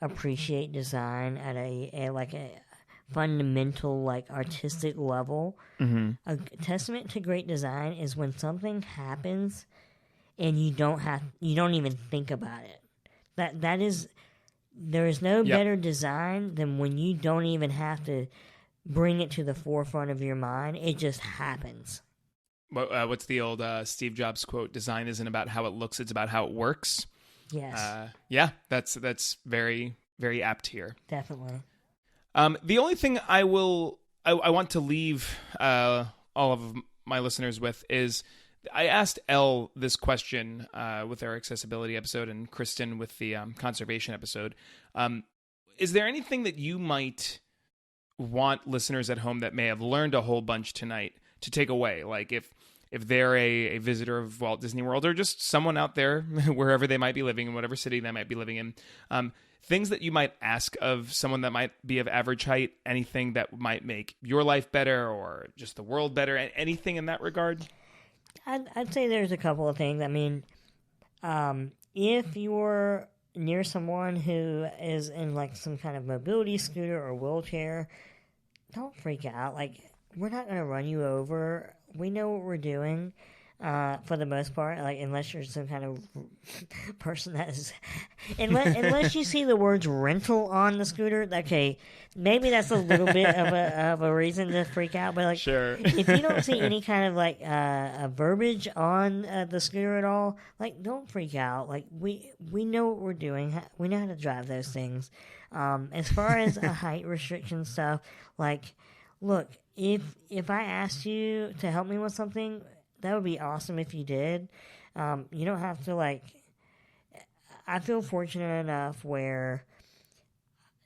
appreciate design at a fundamental, like, artistic level. Mm-hmm. A testament to great design is when something happens and you don't even think about it. That is, there is no better design than when you don't even have to bring it to the forefront of your mind. It just happens. What's the old Steve Jobs quote? Design isn't about how it looks; it's about how it works. Yes. Yeah, that's very, very apt here. Definitely. The only thing I want to leave all of my listeners with is, I asked Elle this question with our accessibility episode and Kristen with the conservation episode. Is there anything that you might want listeners at home that may have learned a whole bunch tonight to take away? Like if they're a visitor of Walt Disney World, or just someone out there, wherever they might be living, in whatever city they might be living in, things that you might ask of someone that might be of average height, anything that might make your life better or just the world better, anything in that regard? I'd say there's a couple of things. I mean, if you're near someone who is in like some kind of mobility scooter or wheelchair, don't freak out. Like, we're not going to run you over. We know what we're doing. For the most part, like, unless you're some kind of person that is, unless you see the words rental on the scooter, okay, maybe that's a little bit of a reason to freak out. But like, sure, if you don't see any kind of like a verbiage on the scooter at all, like, don't freak out. Like, we know what we're doing. We know how to drive those things. As far as a height restriction stuff, like, look, if I asked you to help me with something, that would be awesome if you did. You don't have to, like... I feel fortunate enough where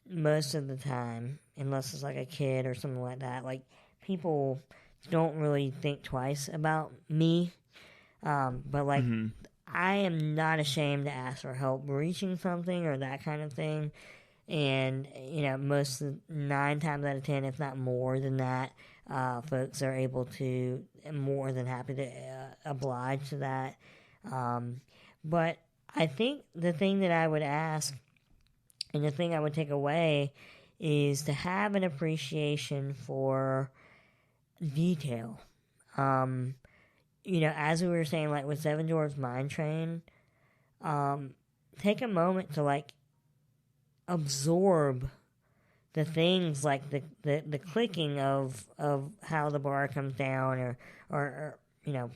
most of the time, unless it's like a kid or something like that, like, people don't really think twice about me. But, like, I am not ashamed to ask for help reaching something or that kind of thing. And, you know, 9 times out of 10, if not more than that, folks are able to, more than happy to oblige to that. But I think the thing that I would ask, and the thing I would take away, is to have an appreciation for detail. You know, as we were saying, like with Seven Dwarfs Mine Train, take a moment to, like, absorb the things like the clicking of how the bar comes down, or you know,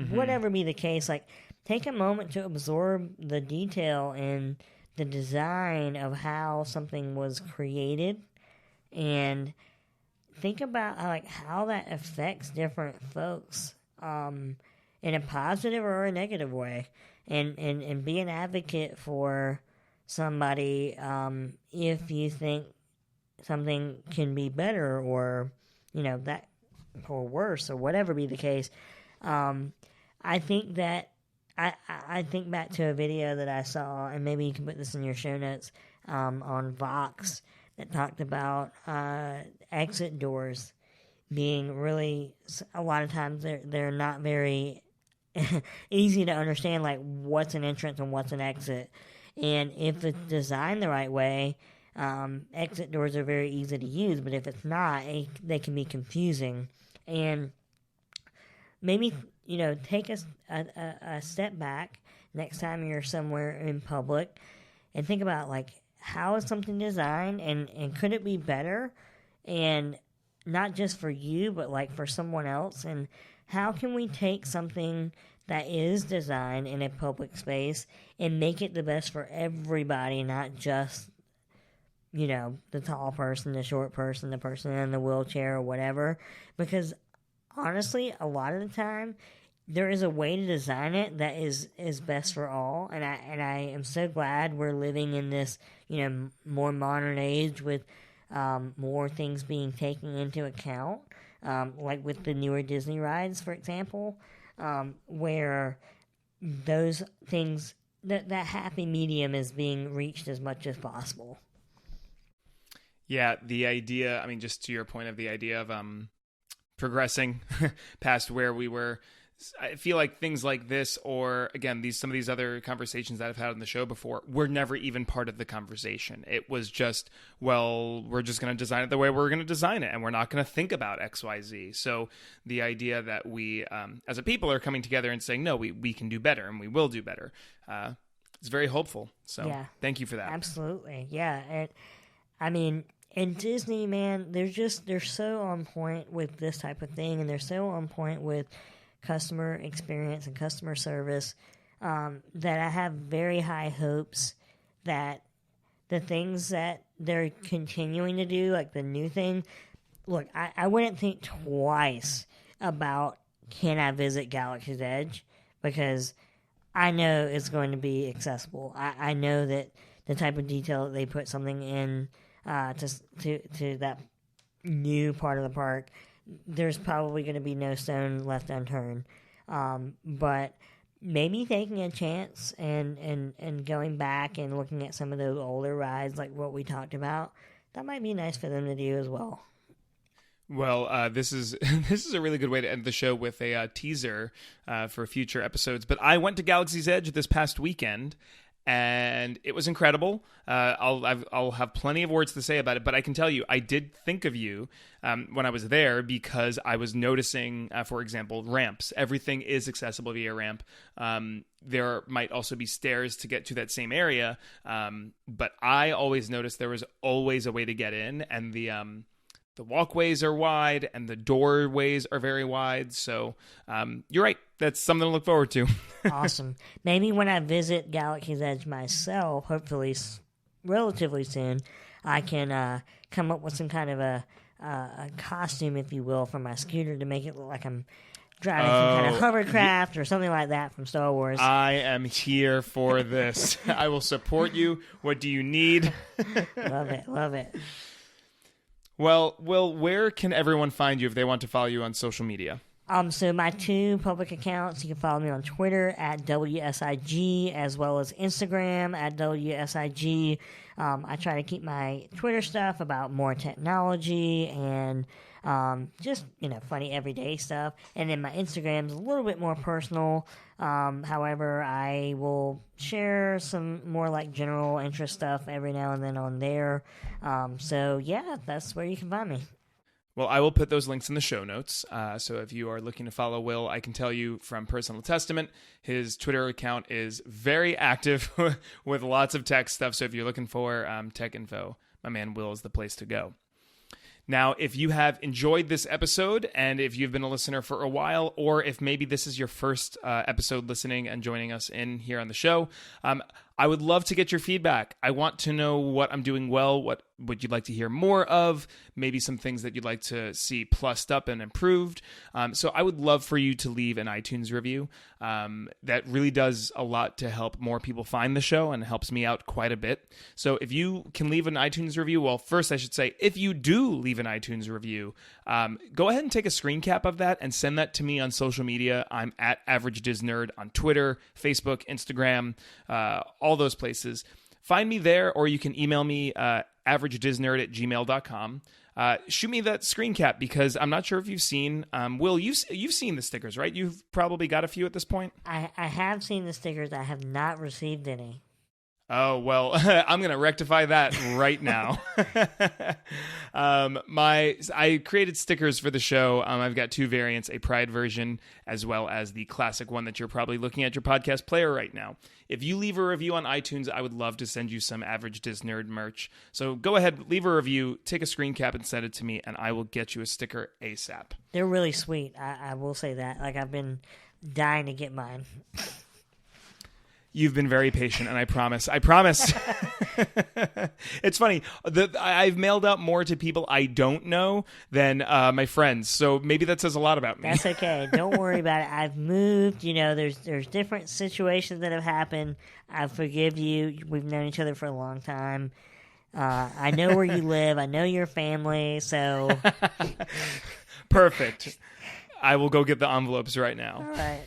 whatever be the case. Like, take a moment to absorb the detail and the design of how something was created, and think about how that affects different folks in a positive or a negative way, and be an advocate for somebody if you think something can be better, or, you know, that, or worse, or whatever be the case. I think that I think back to a video that I saw, and maybe you can put this in your show notes, on Vox, that talked about exit doors being really, a lot of times they're not very easy to understand, like what's an entrance and what's an exit. And if it's designed the right way, exit doors are very easy to use, but if it's not, they can be confusing. And maybe, you know, take a step back next time you're somewhere in public and think about, like, how is something designed, and could it be better? And not just for you, but like for someone else. And how can we take something that is designed in a public space and make it the best for everybody, not just, you know, the tall person, the short person, the person in the wheelchair, or whatever. Because honestly, a lot of the time, there is a way to design it that is best for all. And I am so glad we're living in this, you know, more modern age with more things being taken into account, like with the newer Disney rides, for example, where those things, that happy medium is being reached as much as possible. Yeah, the idea, I mean, just to your point of the idea of progressing past where we were I feel like things like this, or again, some of these other conversations that I've had on the show before, were never even part of the conversation. It was just, well, we're just going to design it the way we're going to design it, and we're not going to think about XYZ. So the idea that we, as a people, are coming together and saying, no, we can do better, and we will do better. It's very hopeful. So thank you for that. Absolutely, yeah. And I mean, in Disney, man, they're so on point with this type of thing, and they're so on point with customer experience and customer service, that I have very high hopes that the things that they're continuing to do, like the new thing, look, I wouldn't think twice about, can I visit Galaxy's Edge? Because I know it's going to be accessible. I know that the type of detail that they put something in to that new part of the park, there's probably going to be no stone left unturned. But maybe taking a chance and going back and looking at some of those older rides, like what we talked about, that might be nice for them to do as well. Well, this is a really good way to end the show with a teaser for future episodes. But I went to Galaxy's Edge this past weekend, and it was incredible. I'll have plenty of words to say about it, but I can tell you, I did think of you when I was there, because I was noticing, for example, ramps. Everything is accessible via ramp. There might also be stairs to get to that same area, but I always noticed there was always a way to get in, and the walkways are wide and the doorways are very wide. So you're right. That's something to look forward to. Awesome. Maybe when I visit Galaxy's Edge myself, hopefully relatively soon, I can come up with some kind of a costume, if you will, for my scooter to make it look like I'm driving some kind of hovercraft or something like that from Star Wars. I am here for this. I will support you. What do you need? Love it. Love it. Well, Will, where can everyone find you if they want to follow you on social media? So my two public accounts, you can follow me on Twitter at WSIG, as well as Instagram at WSIG. I try to keep my Twitter stuff about more technology and just, funny everyday stuff. And then my Instagram's a little bit more personal. However, I will share some more like general interest stuff every now and then on there. So yeah, that's where you can find me. Well, I will put those links in the show notes. So if you are looking to follow Will, I can tell you from personal testament, his Twitter account is very active with lots of tech stuff. So if you're looking for tech info, my man Will is the place to go. Now, if you have enjoyed this episode, and if you've been a listener for a while, or if maybe this is your first episode listening and joining us in here on the show, I would love to get your feedback. I want to know what I'm doing well, what would you like to hear more of, maybe some things that you'd like to see plussed up and improved. So I would love for you to leave an iTunes review. That really does a lot to help more people find the show and helps me out quite a bit. So if you can leave an iTunes review, well, first I should say, if you do leave an iTunes review, go ahead and take a screen cap of that and send that to me on social media. I'm at Average Diz Nerd on Twitter, Facebook, Instagram, all those places. Find me there, or you can email me averagediznerd@gmail.com. Shoot me that screen cap, because I'm not sure if you've seen, Will, you've seen the stickers, right? You've probably got a few at this point. I have seen the stickers. I have not received any. Oh, well, I'm going to rectify that right now. I created stickers for the show. I've got two variants, a Pride version, as well as the classic one that you're probably looking at your podcast player right now. If you leave a review on iTunes, I would love to send you some Average Diz Nerd merch. So go ahead, leave a review, take a screen cap and send it to me, and I will get you a sticker ASAP. They're really sweet. I will say that. Like, I've been dying to get mine. You've been very patient, and I promise. It's funny. I've mailed out more to people I don't know than my friends, so maybe that says a lot about me. That's okay. Don't worry about it. I've moved. There's different situations that have happened. I forgive you. We've known each other for a long time. I know where you live. I know your family, so... Perfect. I will go get the envelopes right now. All right.